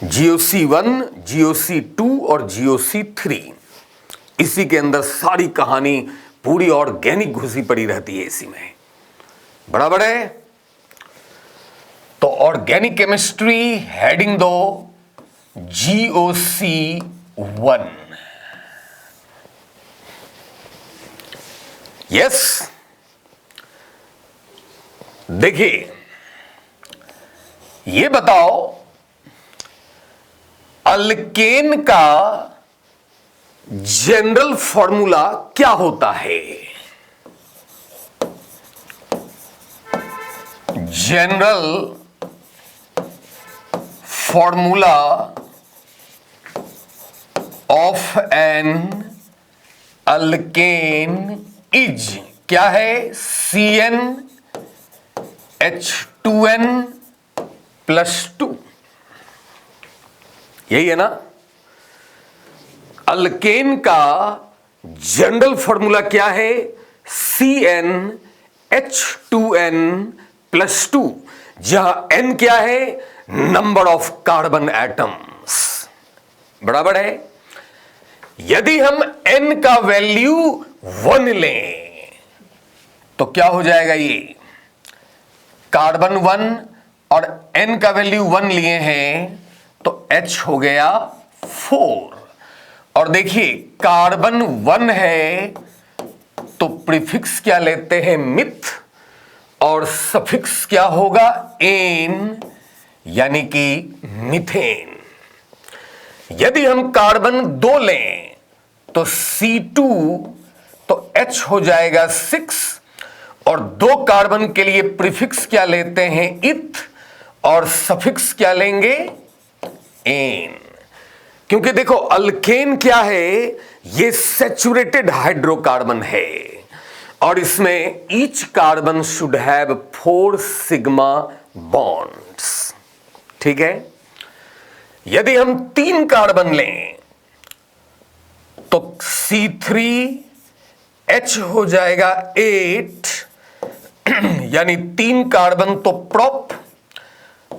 GOC1, GOC2 और GOC3, इसी के अंदर सारी कहानी पूरी ऑर्गेनिक घुसी पड़ी रहती है इसी में। बराबर है। तो ऑर्गेनिक केमिस्ट्री हेडिंग दो GOC1। यस, देखिए ये बताओ अल्केन का जनरल फॉर्मूला क्या होता है? General formula of an alkane is क्या है? CnH2n+2। यही है ना? अल्केन का जनरल फॉर्मूला क्या है? CnH2n+2, जहां n क्या है? Number of carbon atoms. बराबर है। यदि हम n का वैल्यू 1 लें तो क्या हो जाएगा? ये कार्बन 1 और n का वैल्यू 1 लिए हैं तो H हो गया 4। और देखिए कार्बन 1 है तो प्रीफिक्स क्या लेते हैं? मिथ, और सफिक्स क्या होगा? एन, यानी कि मीथेन। यदि हम कार्बन 2 लें तो C2, तो H हो जाएगा 6, और 2 कार्बन के लिए प्रीफिक्स क्या लेते हैं? इथ, और सफिक्स क्या लेंगे? एन। क्योंकि देखो अल्केन क्या है? ये सैचुरेटेड हाइड्रोकार्बन है और इसमें each carbon should have 4 sigma bonds. ठीक है। यदि हम 3 कार्बन लें तो C3H हो जाएगा 8, यानी 3 कार्बन तो प्रोप,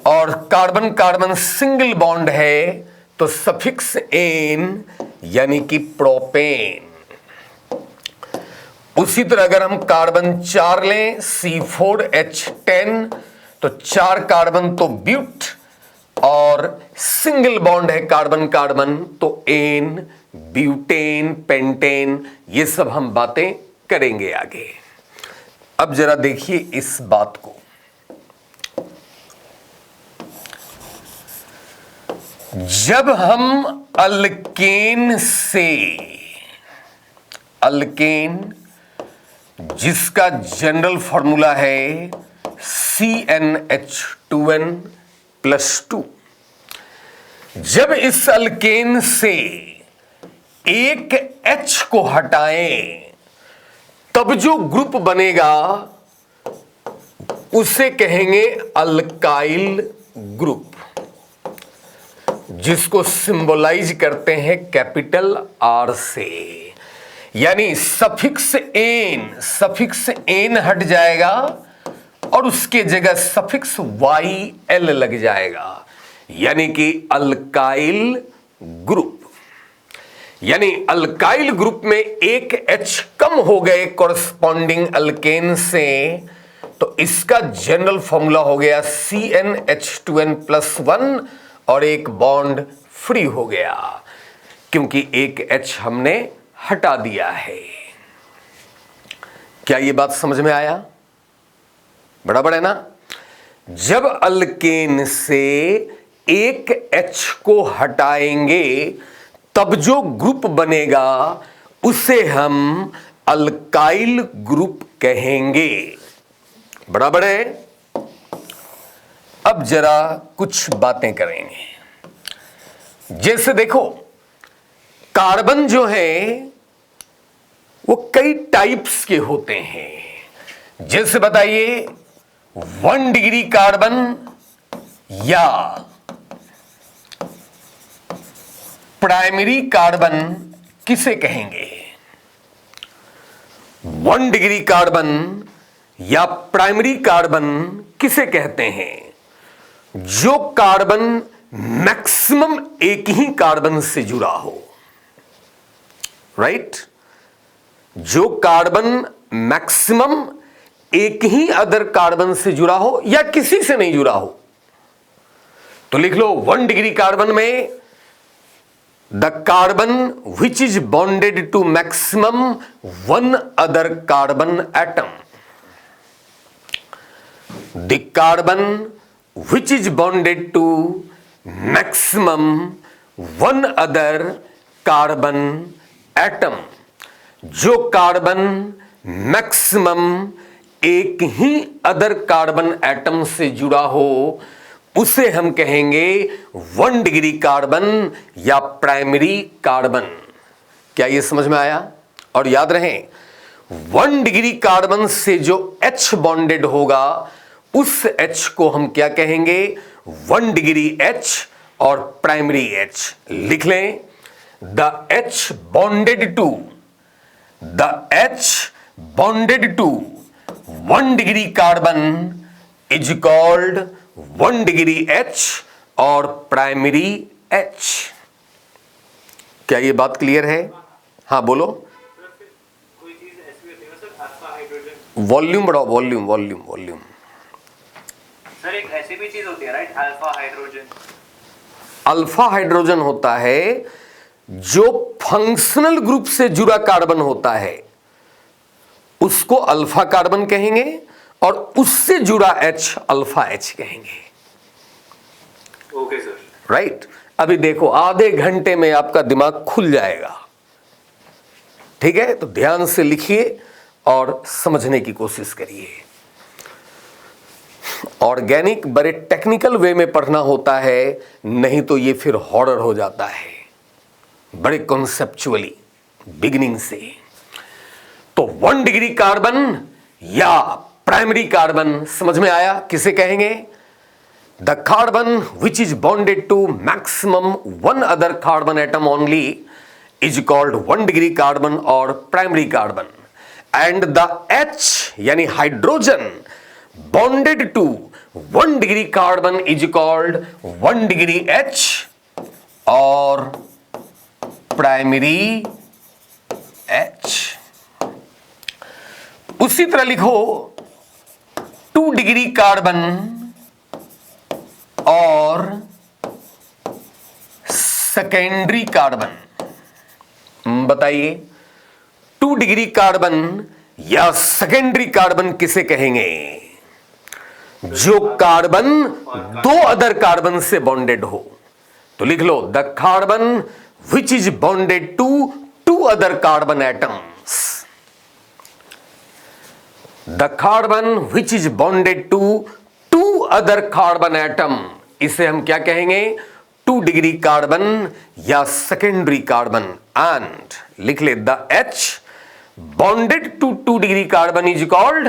और कार्बन कार्बन सिंगल बॉन्ड है तो सफिक्स एन, यानी कि प्रोपेन। उसी तरह अगर हम कार्बन 4 लें C4H10, तो 4 कार्बन तो ब्यूट, और सिंगल बॉन्ड है कार्बन कार्बन तो एन, ब्यूटेन, पेंटेन। ये सब हम बातें करेंगे आगे। अब जरा देखिए इस बात को। जब हम अल्केन से, अल्केन जिसका जनरल फॉर्मूला है CnH2n+2, जब इस अल्केन से एक H को हटाएं तब जो ग्रुप बनेगा उसे कहेंगे अल्काइल ग्रुप, जिसको सिंबलाइज करते हैं कैपिटल R से। यानी सफिक्स एन हट जाएगा और उसके जगह सफिक्स YL लग जाएगा, यानी कि अल्काइल ग्रुप। यानी अल्काइल ग्रुप में एक H कम हो गए कॉरस्पॉन्डिंग अल्केन से, तो इसका जनरल फॉर्मूला हो गया CnH2n+1, और एक बॉन्ड फ्री हो गया क्योंकि एक H हमने हटा दिया है। क्या ये बात समझ में आया? बराबर है ना? जब अल्केन से एक H को हटाएंगे तब जो ग्रुप बनेगा उसे हम अल्काइल ग्रुप कहेंगे। बराबर है। अब जरा कुछ बातें करेंगे। जैसे देखो कार्बन जो है वो कई टाइप्स के होते हैं। जैसे बताइए 1 डिग्री कार्बन या प्राइमरी कार्बन किसे कहेंगे? 1 डिग्री कार्बन या प्राइमरी कार्बन किसे कहते हैं? जो कार्बन मैक्सिमम एक ही कार्बन से जुड़ा हो, राइट? जो कार्बन मैक्सिमम एक ही अदर कार्बन से जुड़ा हो या किसी से नहीं जुड़ा हो। तो लिख लो 1 डिग्री कार्बन में the carbon which is bonded to maximum 1 other carbon atom. The carbon which is bonded to maximum 1 other carbon atom. जो कार्बन मैक्सिमम एक ही अदर कार्बन एटम से जुड़ा हो उसे हम कहेंगे 1 डिग्री कार्बन या प्राइमरी कार्बन। क्या यह समझ में आया? और याद रहे 1 डिग्री कार्बन से जो H बॉन्डेड होगा उस H को हम क्या कहेंगे? 1 डिग्री H और प्राइमरी H। लिख लें the H bonded to 1 degree carbon is called 1 degree H और प्राइमरी H। क्या ये बात क्लियर है? हाँ बोलो। कोई चीज ऐसी होती है सर, अल्फा हाइड्रोजन। वॉल्यूम बढ़ाओ, वॉल्यूम। सर एक ऐसी भी चीज होती है right, alpha hydrogen. Alpha hydrogen होता है जो फंक्शनल ग्रुप से जुड़ा कार्बन होता है, उसको अल्फा कार्बन कहेंगे और उससे जुड़ा H अल्फा H कहेंगे। Okay sir, right? अभी देखो आधे घंटे में आपका दिमाग खुल जाएगा। ठीक है, तो ध्यान से लिखिए और समझने की कोशिश करिए। ऑर्गेनिक बड़े टेक्निकल वे में पढ़ना होता है, नहीं तो ये फिर हॉरर हो जाता है, बड़े कॉन्सेप्चुअली बिगिनिंग से। तो 1 डिग्री कार्बन या प्राइमरी कार्बन समझ में आया? किसे कहेंगे? The carbon which is bonded to maximum 1 other carbon atom only is called 1 degree carbon और primary carbon. And the H यानी hydrogen bonded to 1 degree carbon is called 1 degree H और primary H। उसी तरह लिखो 2 degree carbon और secondary carbon. बताइए 2 degree carbon या secondary carbon किसे कहेंगे? जो कार्बन 2 अदर कार्बन से बॉन्डेड हो। तो लिख लो the carbon which is bonded to 2 other carbon atoms. The carbon which is bonded to 2 other carbon atom, इसे हम क्या कहेंगे? 2 डिग्री कार्बन या सेकेंडरी कार्बन। एंड लिख ले the H bonded to 2 degree carbon is called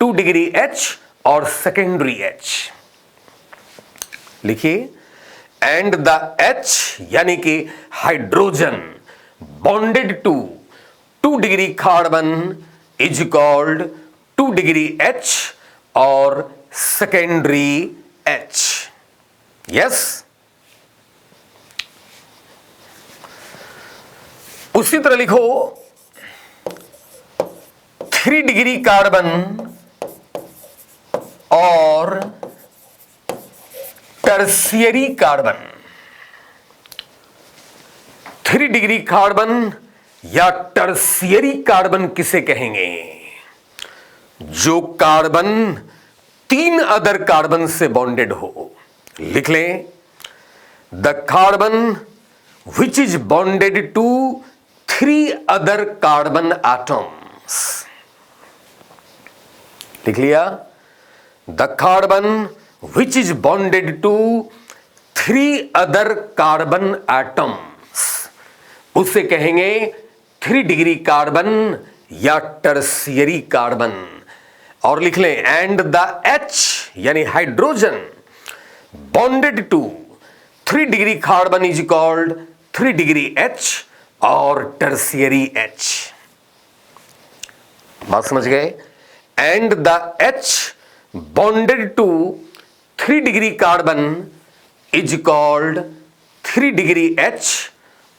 2 degree H और secondary H। लिखिए and the H यानी कि hydrogen bonded to 2 degree carbon is called 2 degree H और सेकेंडरी H। यस? उसी तरह लिखो 3 डिग्री कार्बन और टर्शियरी कार्बन। 3 डिग्री कार्बन या टर्शियरी कार्बन किसे कहेंगे? जो कार्बन 3 अदर कार्बन से बॉन्डेड हो। लिख लें the carbon which is bonded to 3 other carbon atoms. लिख लिया the carbon which is bonded to 3 other carbon atoms, उसे कहेंगे 3 डिग्री कार्बन या टर्शियरी कार्बन। और लिख लें एंड द H यानी hydrogen bonded to 3 degree carbon is called 3 degree H और टर्शियरी H। बात समझ गए? And the H bonded to 3 degree carbon is called 3 degree H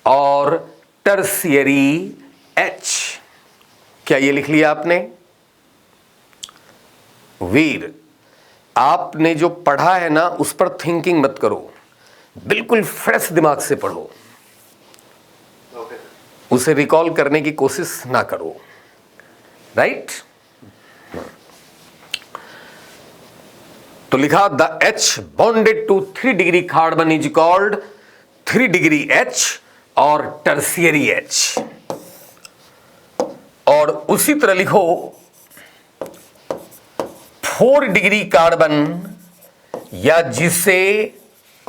और टर्सियरी H। क्या ये लिख लिया आपने? वीर, आपने जो पढ़ा है ना उस पर थिंकिंग मत करो, बिल्कुल फ्रेश दिमाग से पढ़ो, उसे रिकॉल करने की कोशिश ना करो। राइट? तो लिखा the H bonded to 3 degree carbon is called 3 degree H और टर्सियरी H। और उसी तरह लिखो 4 डिग्री कार्बन या जिसे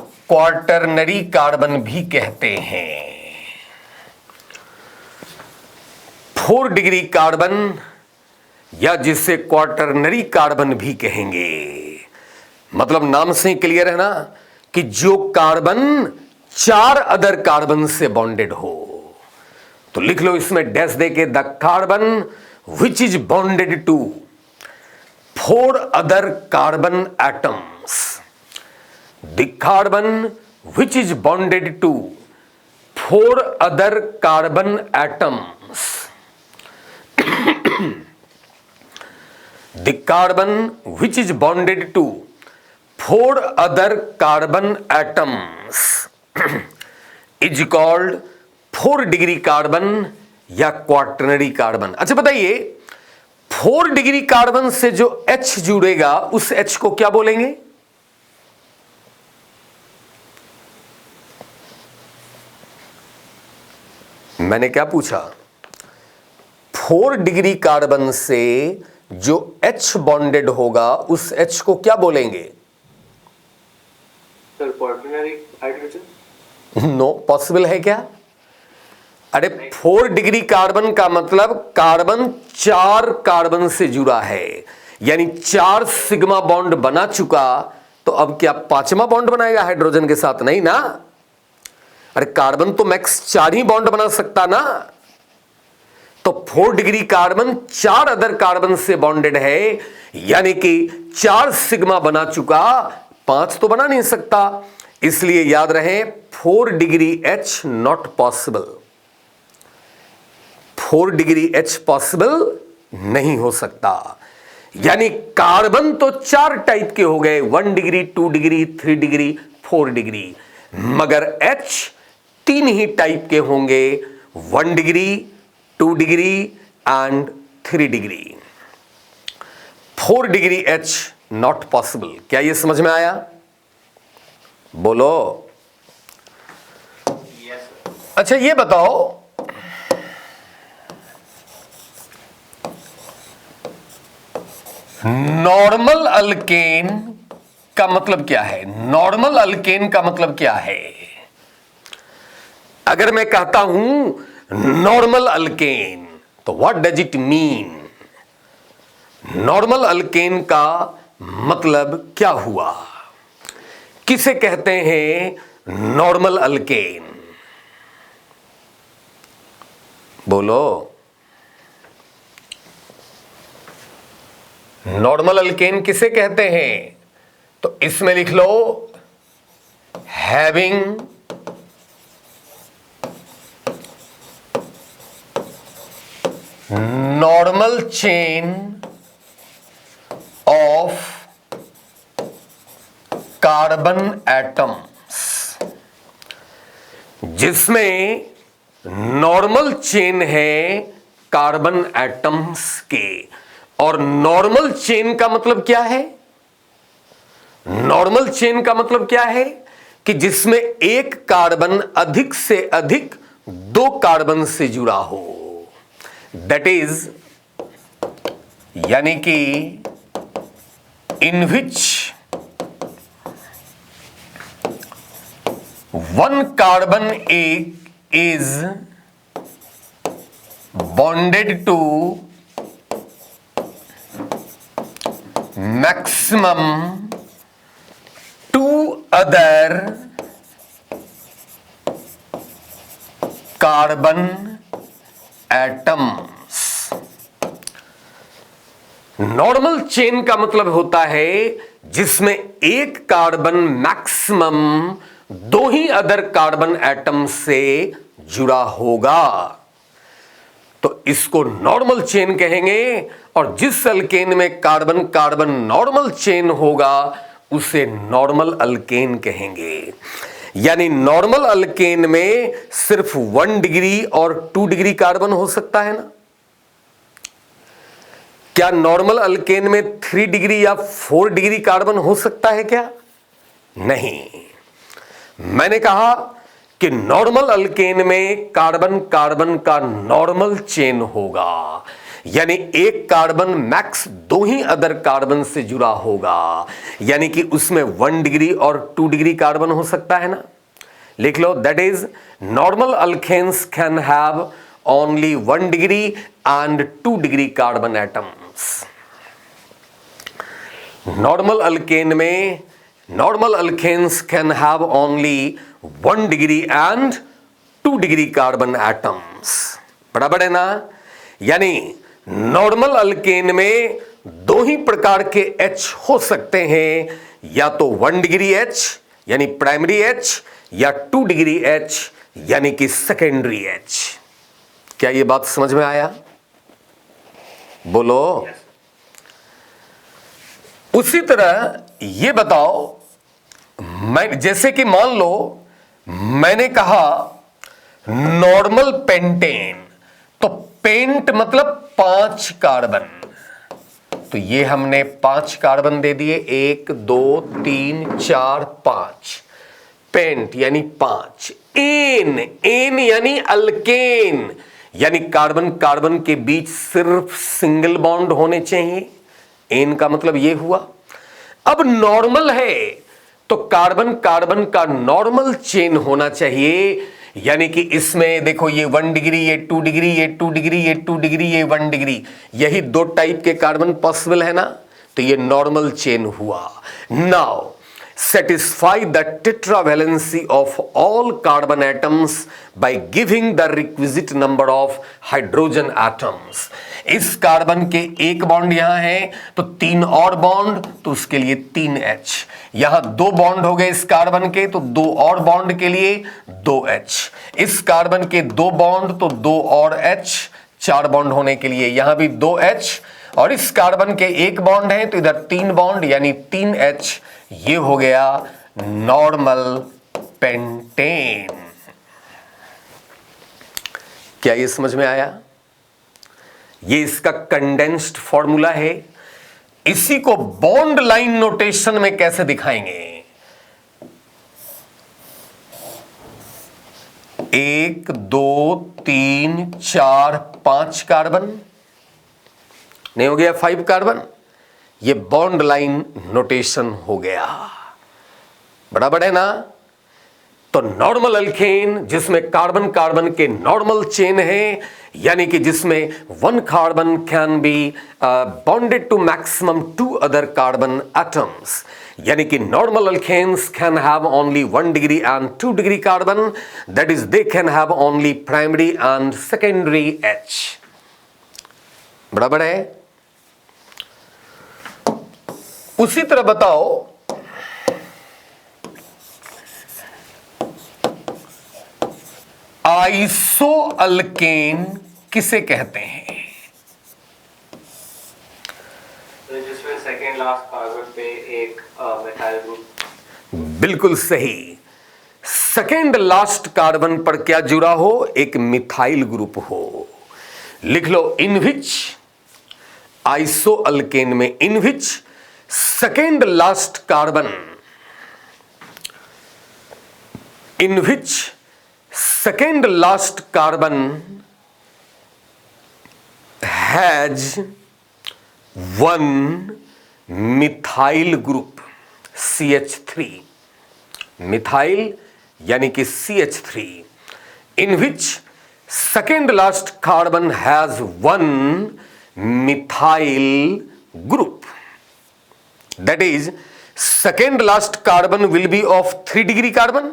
क्वार्टरनरी कार्बन भी कहते हैं। 4 डिग्री कार्बन या जिसे क्वार्टरनरी कार्बन भी कहेंगे, मतलब नाम से ही क्लियर है ना कि जो कार्बन 4 अदर कार्बन से बॉन्डेड हो। तो लिख लो इसमें डैश देके, the carbon which is bonded to 4 other carbon atoms. The carbon which is bonded to 4 other carbon atoms. The carbon which is bonded to 4 other carbon atoms is called 4 degree carbon या quaternary carbon. अच्छा बताइए, 4 degree carbon से जो H जुड़ेगा उस H को क्या बोलेंगे? मैंने क्या पूछा? 4 डिग्री कार्बन से जो H बॉन्डेड होगा उस H को क्या बोलेंगे? Sir quaternary hydrogen. No possible है क्या? अरे 4 डिग्री कार्बन का मतलब कार्बन 4 कार्बन से जुड़ा है, यानी 4 सिग्मा बॉन्ड बना चुका, तो अब क्या 5वां बॉन्ड बनाएगा हाइड्रोजन के साथ? नहीं ना। अरे कार्बन तो मैक्स 4 ही बॉन्ड बना सकता ना। तो 4 डिग्री कार्बन 4 अदर कार्बन से बॉन्डेड है, यानी कि 4 सिग्मा बना चुका, 5 तो बना नहीं सकता। इसलिए याद रहे 4 degree H not possible. 4 degree H possible नहीं हो सकता। यानी कार्बन तो 4 टाइप के हो गए, 1 डिग्री, 2 डिग्री, 3 डिग्री, 4 डिग्री, मगर H 3 ही टाइप के होंगे, 1 degree, 2 degree and 3 degree. 4 degree H not possible. क्या यह समझ में आया? बोलो। Yes sir. अच्छा ये बताओ, नॉर्मल अल्केन का मतलब क्या है? नॉर्मल अल्केन का मतलब क्या है? अगर मैं कहता हूं नॉर्मल अल्केन, तो what does it mean? Normal alkane का मतलब क्या हुआ? किसे कहते हैं नॉर्मल अल्केन? बोलो। नॉर्मल अल्केन किसे कहते हैं? तो इसमें लिख लो having normal chain of carbon atoms, जिसमें नॉर्मल चेन है कार्बन एटम्स के। और नॉर्मल चेन का मतलब क्या है? नॉर्मल चेन का मतलब क्या है? कि जिसमें एक कार्बन अधिक से अधिक 2 कार्बन से जुड़ा हो। दैट इज, यानी कि in which 1 carbon is bonded to maximum 2 other carbon atoms. Normal chain का मतलब होता है जिसमें एक कार्बन मैक्सिमम 2 ही अदर कार्बन एटम से जुड़ा होगा तो इसको नॉर्मल चेन कहेंगे, और जिस अल्केन में कार्बन कार्बन नॉर्मल चेन होगा उसे नॉर्मल अल्केन कहेंगे। यानी नॉर्मल अल्केन में सिर्फ 1 डिग्री और 2 डिग्री कार्बन हो सकता है ना। क्या नॉर्मल अल्केन में 3 डिग्री या 4 डिग्री कार्बन हो सकता है क्या? नहीं। मैंने कहा कि नॉर्मल अल्केन में कार्बन कार्बन का नॉर्मल चेन होगा, यानी एक कार्बन मैक्स 2 ही अदर कार्बन से जुड़ा होगा, यानी कि उसमें 1 डिग्री और 2 डिग्री कार्बन हो सकता है ना। लिख लो, that is normal alkanes can have only 1 degree and 2 degree carbon atoms. Normal alkane में normal alkanes can have only 1 degree and 2 degree carbon atoms. बराबर है ना। यानी नॉर्मल अल्केन में 2 ही प्रकार के H हो सकते हैं, या तो 1 डिग्री H यानी प्राइमरी H, या 2 डिग्री H यानी कि सेकेंडरी H। क्या ये बात समझ में आया? बोलो। उसी तरह ये बताओ, मैं जैसे कि मान लो मैंने कहा नॉर्मल पेंटेन, तो पेंट मतलब 5 कार्बन, तो ये हमने 5 कार्बन दे दिए, 1 2 3 4 5, पेंट यानी 5। एन, एन यानी अल्केन, यानी कार्बन कार्बन के बीच सिर्फ सिंगल बॉन्ड होने चाहिए। एन का मतलब ये हुआ। अब नॉर्मल है तो कार्बन कार्बन का नॉर्मल चेन होना चाहिए, यानी कि इसमें देखो ये 1 डिग्री, ये 2 डिग्री, ये 2 डिग्री, ये 2 डिग्री, ये 1 डिग्री, यही 2 टाइप के कार्बन पॉसिबल है ना, तो ये नॉर्मल चेन हुआ। Now satisfy the tetravalency of all carbon atoms by giving the requisite number of hydrogen atoms। इस कार्बन के एक बॉन्ड यहां है तो 3 और बॉन्ड, तो उसके लिए 3H। यहां 2 बॉन्ड हो गए इस कार्बन के, तो 2 और बॉन्ड के लिए 2H। इस कार्बन के 2 बॉन्ड तो 2 और H, 4 बॉन्ड होने के लिए यहां भी 2H, और इस कार्बन के एक बॉन्ड है तो इधर 3 बॉन्ड यानी 3H। ये हो गया नॉर्मल पेंटेन। क्या ये समझ में आया? ये इसका कंडेंस्ड फॉर्मूला है। इसी को बॉन्ड लाइन नोटेशन में कैसे दिखाएंगे? 1 2 3 4 5 कार्बन, नहीं हो गया 5 कार्बन, ये बॉन्ड लाइन नोटेशन हो गया। बराबर है ना। तो नॉर्मल अल्केन जिसमें कार्बन कार्बन के नॉर्मल चेन है, यानी कि जिसमें 1 carbon can be bonded to maximum 2 other carbon atoms, यानी कि normal alkanes can have only 1 degree and 2 degree carbon, that is they can have only primary and secondary H। बराबर है। उसी तरह बताओ, आइसो अल्केन किसे कहते हैं? तो जिसमें सेकेंड लास्ट कार्बन पे एक मिथाइल ग्रुप। बिल्कुल सही। सेकेंड लास्ट कार्बन पर क्या जुड़ा हो? एक मिथाइल ग्रुप हो। लिख लो, इन विच आइसो अल्केन में, in which second last carbon, in which second last carbon has 1 methyl group CH3। Methyl यानी कि CH3, in which second last carbon has 1 methyl group, that is second last carbon will be of 3 degree carbon।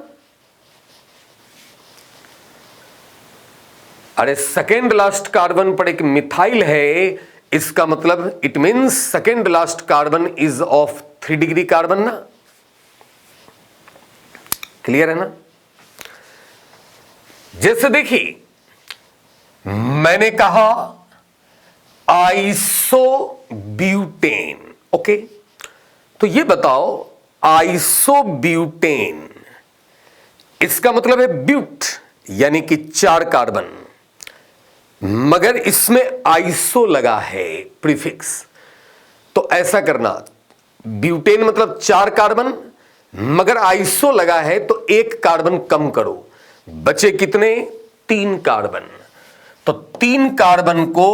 अरे second last carbon पर एक methyl है, इसका मतलब it means second last carbon is of 3 degree carbon ना। Clear है ना? जैसे देखिए मैंने कहा आइसोब्यूटेन, ओके, तो ये बताओ आइसोब्यूटेन इसका मतलब है ब्यूट यानी कि 4 कार्बन, मगर इसमें आइसो लगा है प्रीफिक्स। तो ऐसा करना, ब्यूटेन मतलब 4 कार्बन मगर आइसो लगा है तो 1 कार्बन कम करो, बचे कितने? 3 कार्बन। तो 3 कार्बन को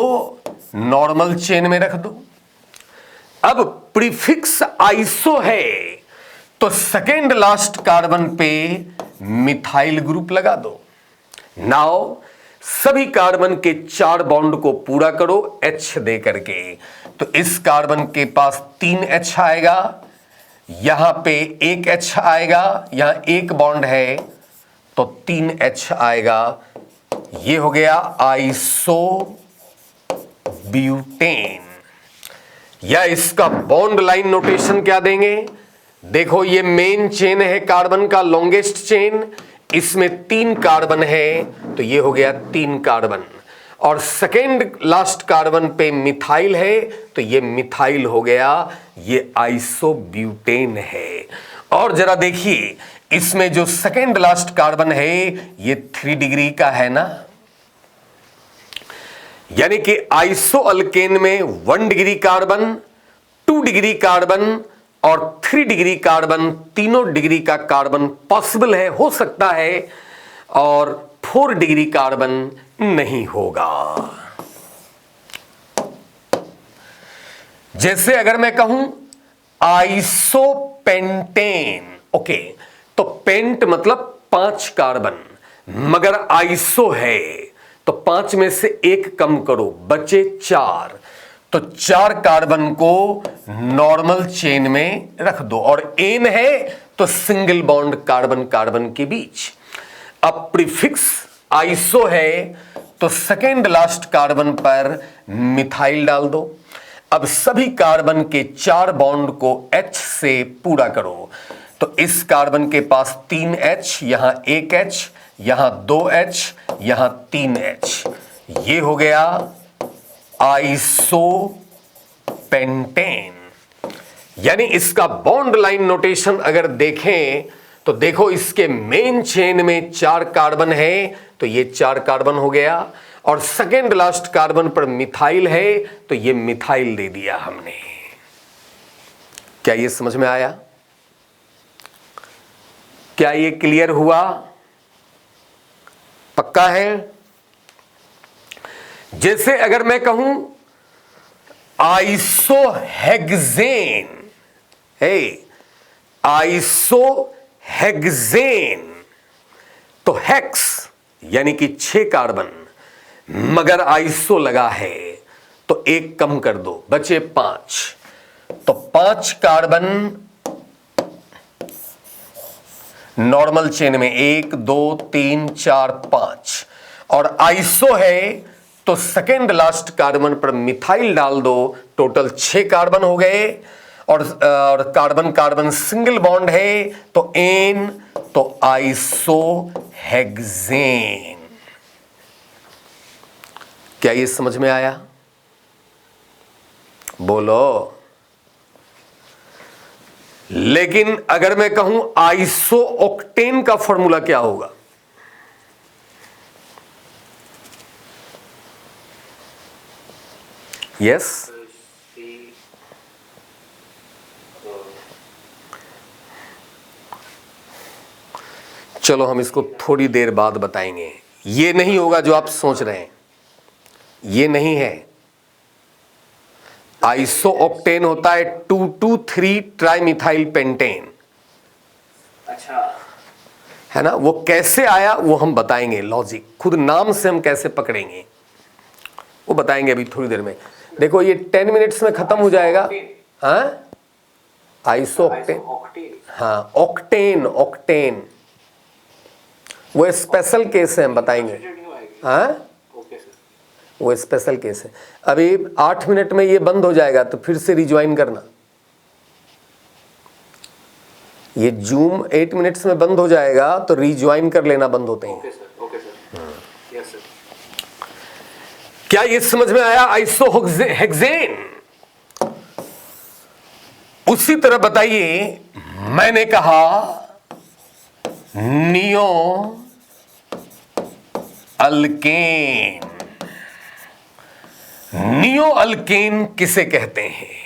नॉर्मल चेन में रख दो। अब प्रीफिक्स आइसो है तो सेकेंड लास्ट कार्बन पे मिथाइल ग्रुप लगा दो। नाउ सभी कार्बन के 4 बॉन्ड को पूरा करो H दे करके। तो इस कार्बन के पास 3 H आएगा, यहां पे 1 H आएगा, यहां 1 बॉन्ड है तो 3 H आएगा। ये हो गया आइसोब्यूटेन। या इसका बॉन्ड लाइन नोटेशन क्या देंगे? देखो ये मेन चेन है कार्बन का, लॉन्गेस्ट चेन, इसमें 3 कार्बन है तो ये हो गया 3 कार्बन, और सेकेंड लास्ट कार्बन पे मिथाइल है तो ये मिथाइल हो गया, ये आइसोब्यूटेन है। और जरा देखिए इसमें जो सेकेंड लास्ट कार्बन है ये 3 डिग्री का है ना, यानी कि आइसो अल्केन में 1 डिग्री कार्बन, 2 डिग्री कार्बन और 3 डिग्री कार्बन, तीनों डिग्री का कार्बन पॉसिबल है, हो सकता है, और 4 डिग्री कार्बन नहीं होगा। जैसे अगर मैं कहूं आइसोपेंटेन, ओके, तो पेंट मतलब 5 कार्बन, मगर आइसो है तो 5 में से 1 कम करो, बचे 4। तो 4 कार्बन को नॉर्मल चेन में रख दो, और एन है तो सिंगल बॉन्ड कार्बन कार्बन के बीच। अब प्रीफिक्स आइसो है तो सेकेंड लास्ट कार्बन पर मिथाइल डाल दो। अब सभी कार्बन के 4 बॉन्ड को H से पूरा करो। तो इस कार्बन के पास 3 H, यहां 1 H, यहां 2 H, यहां 3 H, ये हो गया आइसोपेंटेन। यानी इसका बॉन्ड लाइन नोटेशन अगर देखें तो देखो इसके मेन चेन में 4 कार्बन है तो ये 4 कार्बन हो गया, और सेकेंड लास्ट कार्बन पर मिथाइल है तो ये मिथाइल दे दिया हमने। क्या ये समझ में आया? क्या ये क्लियर हुआ? पक्का है? जैसे अगर मैं कहूं आइसोहेक्सेन, आइसोहेक्सेन, तो हेक्स यानी कि 6 कार्बन, मगर आइसो लगा है तो 1 कम कर दो, बचे 5। तो 5 कार्बन नॉर्मल चेन में 1 2 3 4 5, और आइसो है तो सेकेंड लास्ट कार्बन पर मिथाइल डाल दो, टोटल 6 कार्बन हो गए, और कार्बन कार्बन सिंगल बॉन्ड है तो एन, तो आइसोहेक्सेन। क्या ये समझ में आया? बोलो। लेकिन अगर मैं कहूं आइसो ऑक्टेन का फॉर्मूला क्या होगा? यस, चलो हम इसको थोड़ी देर बाद बताएंगे। ये नहीं होगा जो आप सोच रहे हैं, ये नहीं है। आइसो ऑक्टेन होता है 2,2,3 ट्राइमिथाइल पेंटेन। अच्छा, है ना? वो कैसे आया वो हम बताएंगे, लॉजिक खुद नाम से हम कैसे पकड़ेंगे वो बताएंगे अभी थोड़ी देर में। देखो ये 10 मिनट्स में खत्म हो जाएगा। हाँ, आइसो ऑक्टेन, हाँ ऑक्टेन, ऑक्टेन वो स्पेशल केस है, हम बताएंगे। हाँ, वो स्पेशल केस है। अभी 8 मिनट में ये बंद हो जाएगा तो फिर से रिज्वाइन करना। ये जूम 8 मिनट्स में बंद हो जाएगा, तो रिज्वाइन कर लेना, बंद होते हैं। Okay sir, yes sir. क्या ये समझ में आया? आइसोहेक्सेन। उसी तरह बताइए, मैंने कहा नियो अल्केन। नियो अल्केन किसे कहते हैं?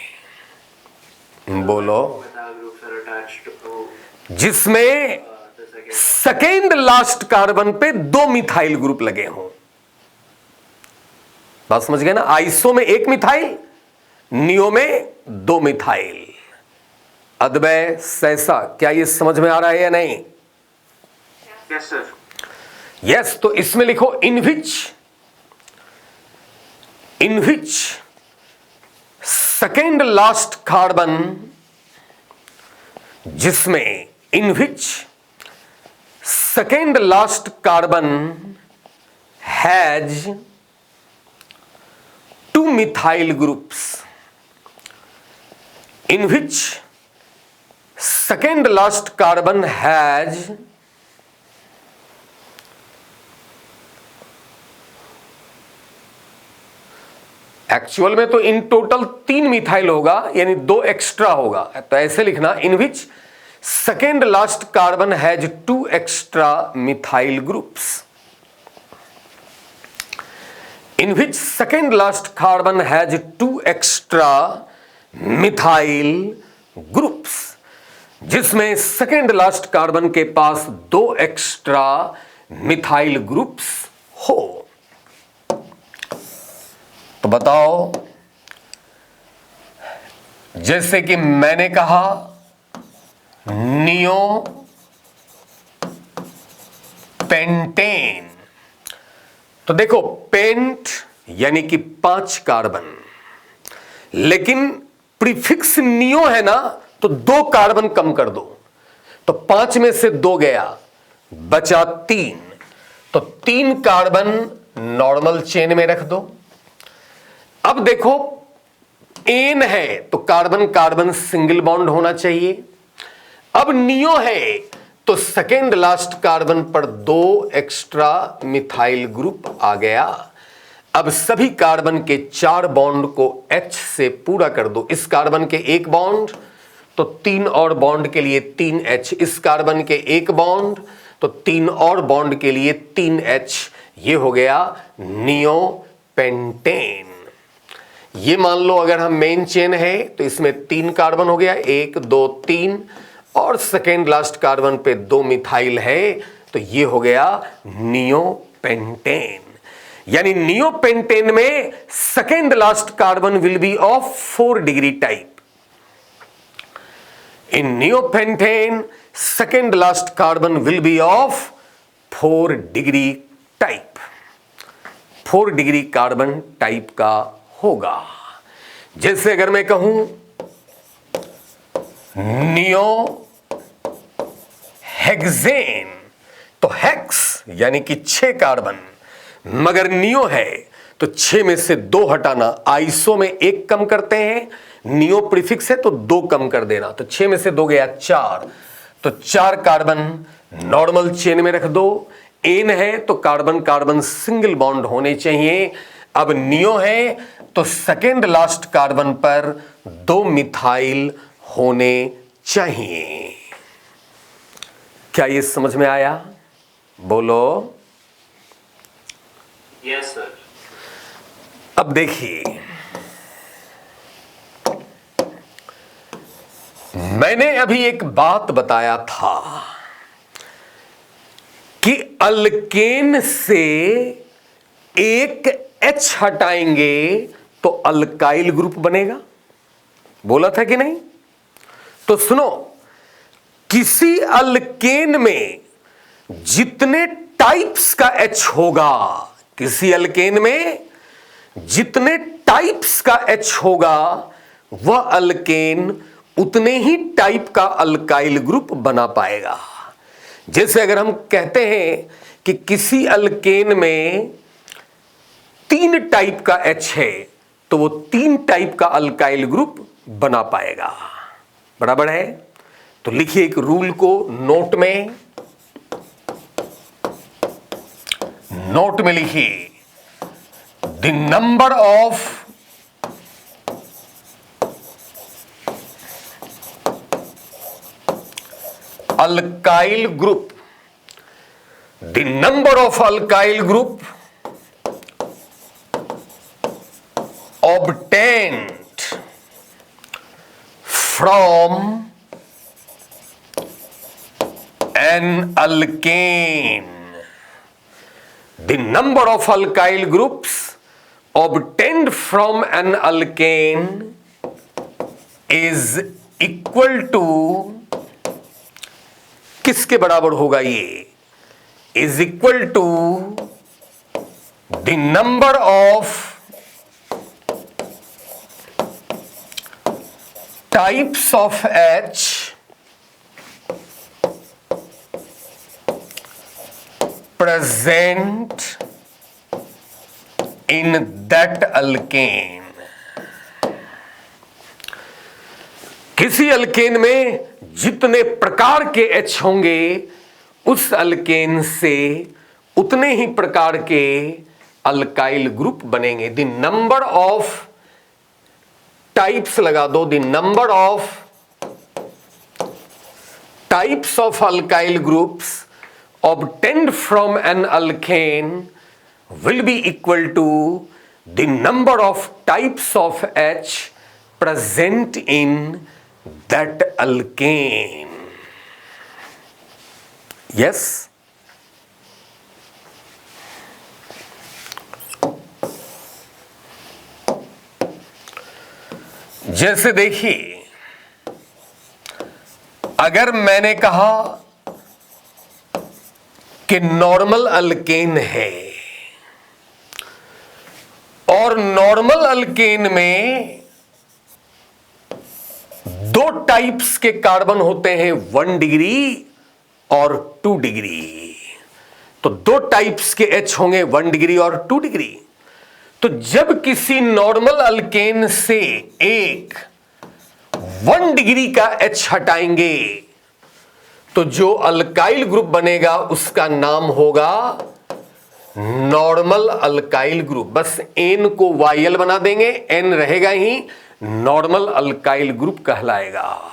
बोलो। Methyl groups are attached to जिसमें the second. Second last carbon पे 2 मिथाइल ग्रुप लगे हों। बात समझ गए ना? आइसो में 1 मिथाइल, नियो में 2 मिथाइल। अद्वय, सहसा, क्या ये समझ में आ रहा है या नहीं? Yes sir. यस, तो इसमें लिखो in which second last carbon, जिसमें in which second last carbon has 2 methyl groups, in which second last carbon has actual में तो इन टोटल 3 मिथाइल होगा, यानी 2 एक्स्ट्रा होगा। तो ऐसे लिखना, in which second last carbon has 2 extra methyl groups. In which second last carbon has 2 extra methyl groups, जिसमें second last carbon के पास 2 एक्स्ट्रा मिथाइल ग्रुप्स हो। तो बताओ, जैसे कि मैंने कहा नियो पेंटेन, तो देखो पेंट यानी कि 5 कार्बन, लेकिन प्रीफिक्स नियो है ना, तो 2 कार्बन कम कर दो, तो 5 में से 2 गया, बचा 3, तो 3 कार्बन नॉर्मल चेन में रख दो। अब देखो एन है तो कार्बन कार्बन सिंगल बॉन्ड होना चाहिए। अब नियो है तो सेकेंड लास्ट कार्बन पर 2 एक्स्ट्रा मिथाइल ग्रुप आ गया। अब सभी कार्बन के 4 बॉन्ड को H से पूरा कर दो। इस कार्बन के 1 बॉन्ड तो 3 और बॉन्ड के लिए 3H, इस कार्बन के 1 बॉन्ड तो 3 और बॉन्ड के लिए 3H। ये हो गया नियो पेंटेन। ये मान लो अगर हम मेन चेन है तो इसमें 3 कार्बन हो गया, 1 2 3, और सेकेंड लास्ट कार्बन पे 2 मिथाइल है, तो ये हो गया नियो पेंटेन। यानी नियो पेंटेन में second last carbon will be of 4 degree type. In neo pentane second last carbon will be of 4 degree type. 4 degree carbon type का होगा। जैसे अगर मैं कहूं नियो हेक्सेन, तो हेक्स यानी कि 6 कार्बन, मगर नियो है तो 6 में से 2 हटाना। आइसो में 1 कम करते हैं, नियो प्रीफिक्स है तो 2 कम कर देना, तो 6 में से 2 गया 4, तो 4 कार्बन नॉर्मल चेन में रख दो। एन है तो कार्बन कार्बन सिंगल बॉन्ड होने चाहिए। अब नियो है तो सेकेंड लास्ट कार्बन पर 2 मिथाइल होने चाहिए। क्या ये समझ में आया? बोलो। Yes sir. अब देखिए, मैंने अभी एक बात बताया था कि अल्केन से एक H हटाएंगे तो अल्काइल ग्रुप बनेगा। बोला था कि नहीं? तो सुनो, किसी अल्केन में जितने टाइप्स का H होगा, किसी अल्केन में जितने टाइप्स का H होगा, वह अल्केन उतने ही टाइप का अल्काइल ग्रुप बना पाएगा। जैसे अगर हम कहते हैं कि किसी अल्केन में 3 टाइप का H है, तो वो 3 टाइप का अल्काइल ग्रुप बना पाएगा। बराबर है? तो लिखिए एक रूल को नोट में लिखिए, the number of alkyl group, the number of alkyl group obtained from an alkane, the number of alkyl groups obtained from an alkane is equal to, किसके बराबर होगा ये, is equal to the number of types of H present in that alkane. किसी alkane में जितने प्रकार के H होंगे उस अल्केन से उतने ही प्रकार के अल्काइल ग्रुप बनेंगे। द नंबर ऑफ टाइप्स लगा दो, the number of types of alkyl groups obtained from an alkane will be equal to the number of types of H present in that alkane. Yes? जैसे देखिए, अगर मैंने कहा कि normal alkane है और नॉर्मल अल्केन में दो टाइप्स के कार्बन होते हैं, 1 डिग्री और 2 डिग्री, तो दो टाइप्स के H होंगे 1 डिग्री और 2 डिग्री। तो जब किसी नॉर्मल अल्केन से एक 1 डिग्री का H हटाएंगे तो जो अल्काइल ग्रुप बनेगा उसका नाम होगा नॉर्मल अल्काइल ग्रुप। बस N को YL बना देंगे, N रहेगा ही, नॉर्मल अल्काइल ग्रुप कहलाएगा।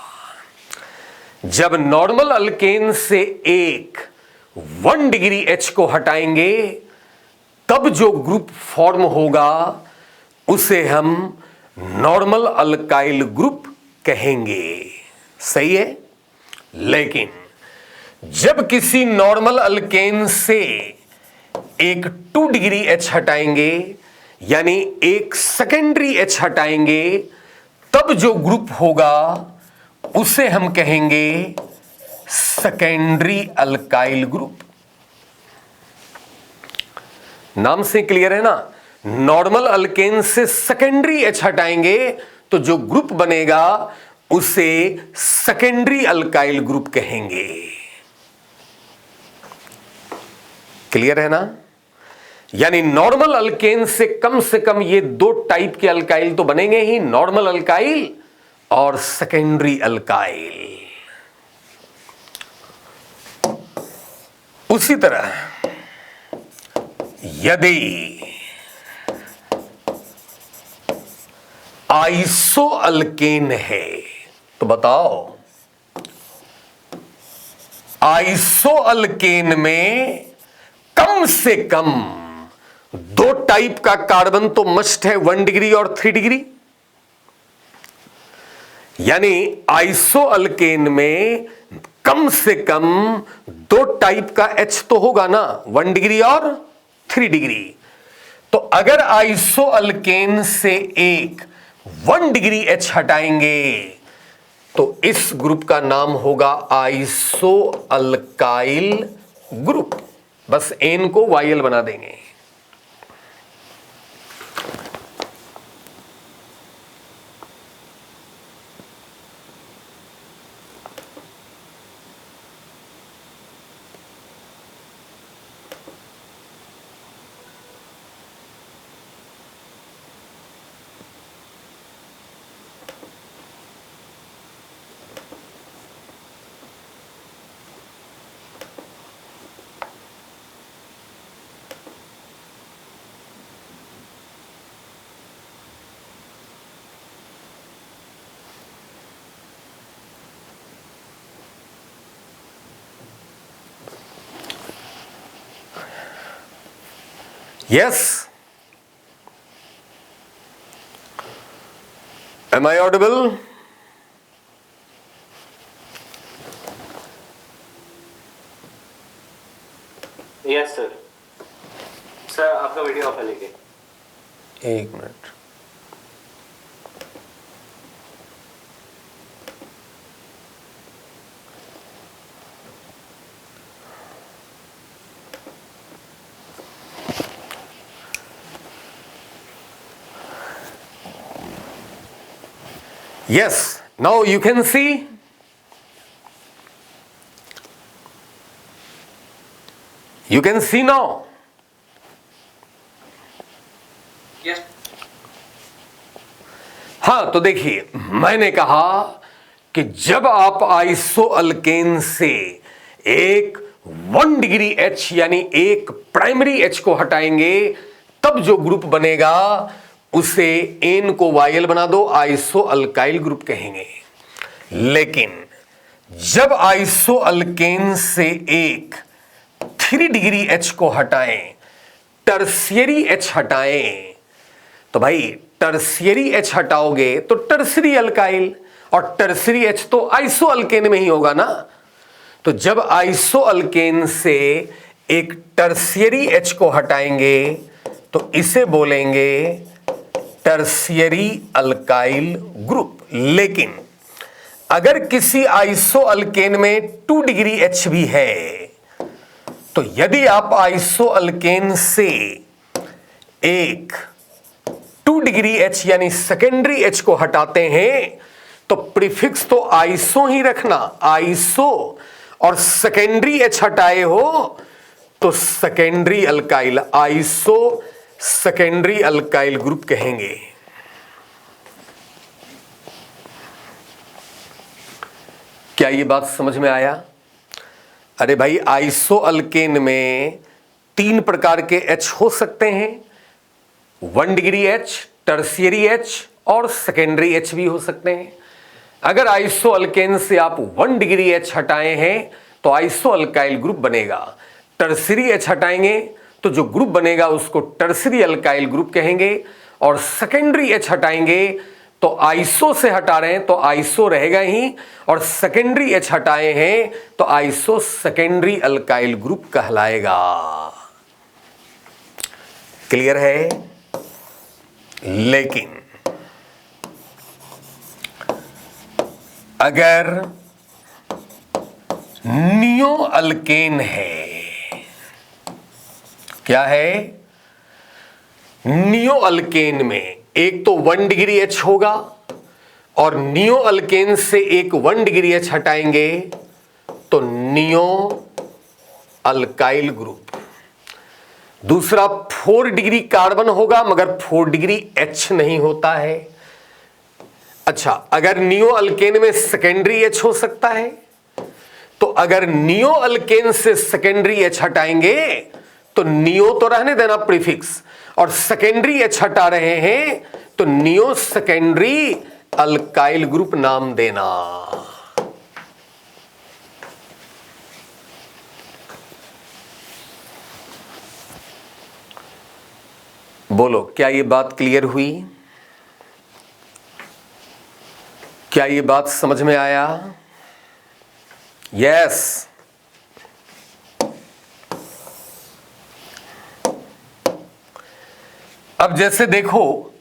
जब नॉर्मल अल्केन से एक 1 डिग्री H को हटाएंगे तब जो ग्रुप फॉर्म होगा उसे हम नॉर्मल अल्काइल ग्रुप कहेंगे। सही है? लेकिन जब किसी नॉर्मल अल्केन से एक 2 डिग्री H हटाएंगे यानी एक सेकेंडरी H हटाएंगे तब जो ग्रुप होगा उसे हम कहेंगे सेकेंडरी अल्काइल ग्रुप। नाम से क्लियर है ना? नॉर्मल अल्केन से सेकेंडरी H हटाएंगे तो जो ग्रुप बनेगा उसे सेकेंडरी अल्काइल ग्रुप कहेंगे। क्लियर है ना? यानी नॉर्मल अल्केन से कम ये दो टाइप के अल्काइल तो बनेंगे ही, नॉर्मल अल्काइल और सेकेंडरी अल्काइल। उसी तरह यदि आइसो अल्केन है तो बताओ, आइसो अल्केन में कम से कम दो टाइप का कार्बन तो मस्ट है, 1 डिग्री और 3 डिग्री। यानी आइसो अल्केन में कम से कम दो टाइप का H तो होगा ना, 1 डिग्री और 3 डिग्री। तो अगर आइसो अल्केन से एक 1 डिग्री H हटाएंगे तो इस ग्रुप का नाम होगा आइसो अल्काइल ग्रुप। बस N को YL बना देंगे। Yes, am I audible? Yes sir. Sir आपका वीडियो ऑफ है लेके। एक मिनट। Yes, now you can see. You can see now. Yes. हाँ, तो देखिए, मैंने कहा कि जब आप आइसो अल्केन से एक 1 डिग्री H यानी एक प्राइमरी H को हटाएंगे, तब जो ग्रुप बनेगा उसे एन को वायल बना दो, आइसो अल्काइल ग्रुप कहेंगे। लेकिन जब आइसो अल्केन से एक 3 डिग्री H को हटाएं, टर्शियरी H हटाएं, तो भाई टर्शियरी H हटाओगे तो टर्शियरी अल्काइल, और टर्शियरी H तो आइसो अल्केन में ही होगा ना। तो जब आइसो अल्केन से एक टर्शियरी H को हटाएंगे तो इसे बोलेंगे टर्शियरी अल्काइल ग्रुप। लेकिन अगर किसी आइसो अल्केन में 2 डिग्री H भी है, तो यदि आप आइसो अल्केन से एक 2 डिग्री H यानी सेकेंडरी H को हटाते हैं तो प्रीफिक्स तो आइसो ही रखना, आइसो, और सेकेंडरी H हटाए हो तो secondary alkyl, iso secondary alkyl group कहेंगे। क्या ये बात समझ में आया? अरे भाई, आइसो अल्केन में 3 प्रकार के H हो सकते हैं, 1 डिग्री H, टर्शियरी H और सेकेंडरी H भी हो सकते हैं। अगर आइसो अल्केन से आप 1 डिग्री H हटाए हैं तो आइसो अल्काइल ग्रुप बनेगा। टर्शियरी H हटाएंगे तो जो ग्रुप बनेगा उसको टर्शियरी अल्काइल ग्रुप कहेंगे, और सेकेंडरी H हटाएंगे तो आइसो से हटा रहे हैं तो आइसो रहेगा ही, और सेकेंडरी H हटाए हैं तो आइसो सेकेंडरी अल्काइल ग्रुप कहलाएगा। क्लियर है? लेकिन अगर नियो अल्केन है, क्या है? नियो अल्केन में एक तो 1 डिग्री H होगा, और नियो अल्केन से एक 1 डिग्री H हटाएंगे तो नियो अल्काइल ग्रुप। दूसरा 4 डिग्री कार्बन होगा मगर 4 डिग्री H नहीं होता है। अच्छा, अगर नियो अल्केन में सेकेंडरी H हो सकता है, तो अगर नियो अल्केन से सेकेंडरी H हटाएंगे तो नियो तो रहने देना प्रीफिक्स, और सेकेंडरी H हटा रहे हैं तो नियो सेकेंडरी अल्काइल ग्रुप नाम देना। बोलो, क्या ये बात क्लियर हुई? क्या ये बात समझ में आया? यस। अब जैसे देखो,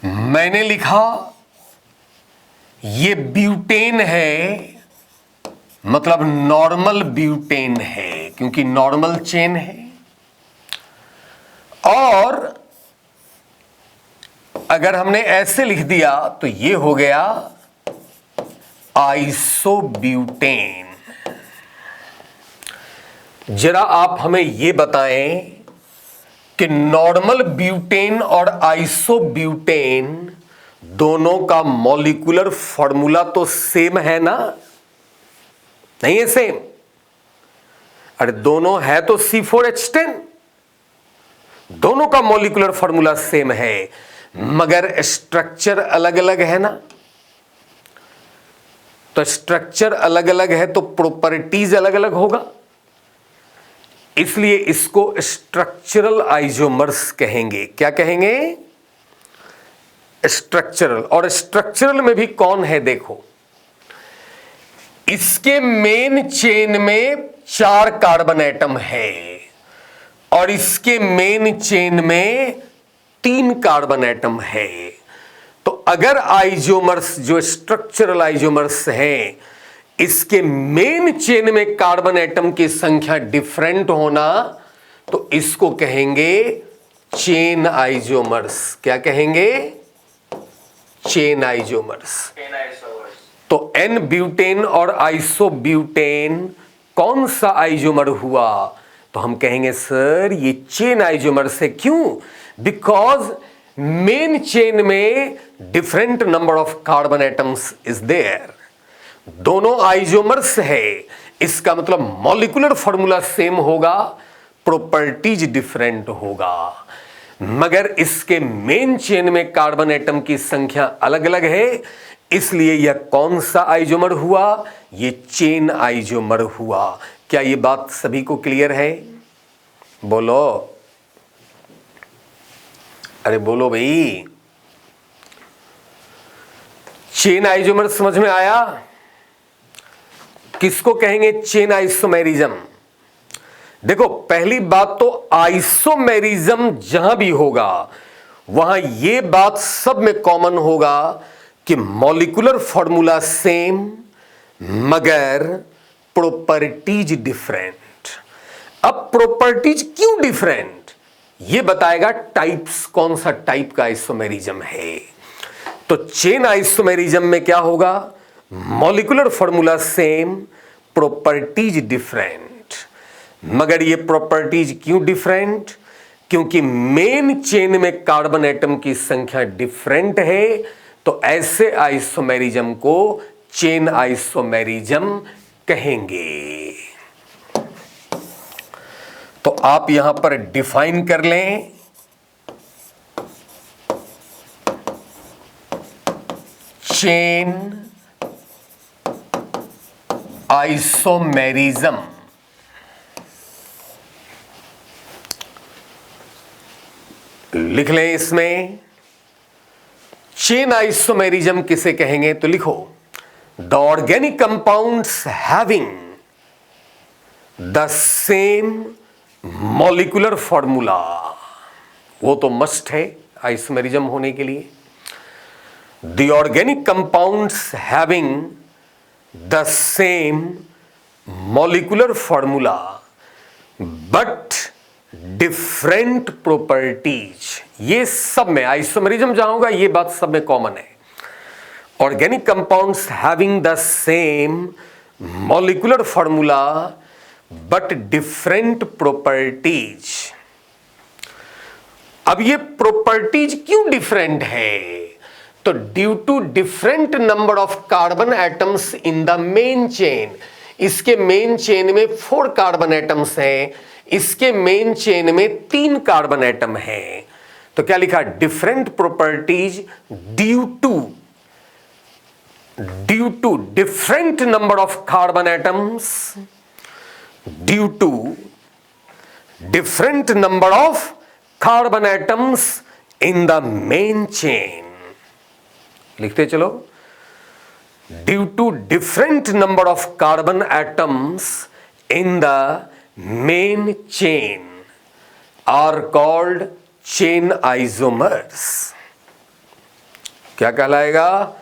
मैंने लिखा ये ब्यूटेन है, मतलब नॉर्मल ब्यूटेन है क्योंकि नॉर्मल चेन है, और अगर हमने ऐसे लिख दिया तो ये हो गया आइसोब्यूटेन। जरा आप हमें ये बताएं कि नॉर्मल ब्यूटेन और आइसोब्यूटेन दोनों का मॉलिक्यूलर फॉर्मूला तो सेम है ना? नहीं है सेम? अरे दोनों है तो C4H10, दोनों का मॉलिक्यूलर फॉर्मूला सेम है, मगर स्ट्रक्चर अलग अलग है ना। तो स्ट्रक्चर अलग अलग है तो प्रॉपर्टीज अलग अलग होगा। इसलिए इसको स्ट्रक्चरल आइसोमर्स कहेंगे। क्या कहेंगे? स्ट्रक्चरल। और स्ट्रक्चरल में भी कौन है देखो, इसके मेन चेन में 4 कार्बन एटम है और इसके मेन चेन में 3 कार्बन एटम है। तो अगर आइसोमर्स जो स्ट्रक्चरल आइसोमर्स हैं, इसके मेन चेन में कार्बन एटम की संख्या डिफरेंट होना, तो इसको कहेंगे चेन आइसोमर्स। क्या कहेंगे? Chain isomers. तो एन ब्यूटेन और आइसोब्यूटेन कौन सा आइसोमर हुआ? तो हम कहेंगे सर ये चेन आइसोमर्स है। क्यों? बिकॉज मेन चेन में different number of carbon atoms is there. दोनों आइसोमर्स है, इसका मतलब मॉलिक्यूलर फॉर्मूला सेम होगा, प्रॉपर्टीज डिफरेंट होगा, मगर इसके मेन चेन में कार्बन एटम की संख्या अलग अलग है। इसलिए यह कौन सा आइसोमर हुआ? ये चेन आइसोमर हुआ। क्या ये बात सभी को क्लियर है? बोलो, अरे बोलो भाई। चेन आइसोमर समझ में आया? किसको कहेंगे चेन आइसोमेरिज्म? देखो, पहली बात तो आइसोमेरिज्म जहां भी होगा वहां यह बात सब में कॉमन होगा कि मॉलिक्यूलर फॉर्मूला सेम मगर प्रॉपर्टीज डिफरेंट। अब प्रॉपर्टीज क्यों डिफरेंट, यह बताएगा टाइप्स, कौन सा टाइप का आइसोमेरिज्म है। तो चेन आइसोमेरिज्म में क्या होगा? Molecular formula same, properties different. मगर ये प्रॉपर्टीज क्यों डिफरेंट? क्योंकि मेन चेन में कार्बन एटम की संख्या डिफरेंट है। तो ऐसे आइसोमेरिज्म को चेन आइसोमेरिज्म कहेंगे। तो आप यहां पर डिफाइन कर लें, चेन आइसोमेरिज्म। लिख लें इसमें, चेन आइसोमेरिज्म किसे कहेंगे? तो लिखो, the organic compounds having the same molecular formula. वो तो मस्ट है आइसोमेरिज्म होने के लिए। The organic compounds having the same molecular formula but different properties. ये सब में आइसोमेरिज्म जहां होगा ये बात सब में कॉमन है। Organic compounds having the same molecular formula but different properties. अब ये प्रॉपर्टीज क्यों डिफरेंट है? तो due to different number of carbon atoms in the main chain. इसके मेन चेन में 4 कार्बन एटम्स हैं, इसके मेन चेन में 3 कार्बन एटम हैं। तो क्या लिखा? Different properties due to different number of carbon atoms, due to different number of carbon atoms in the main chain. लिखते चलो, due to different number of carbon atoms in the main chain are called chain isomers. क्या कहलाएगा?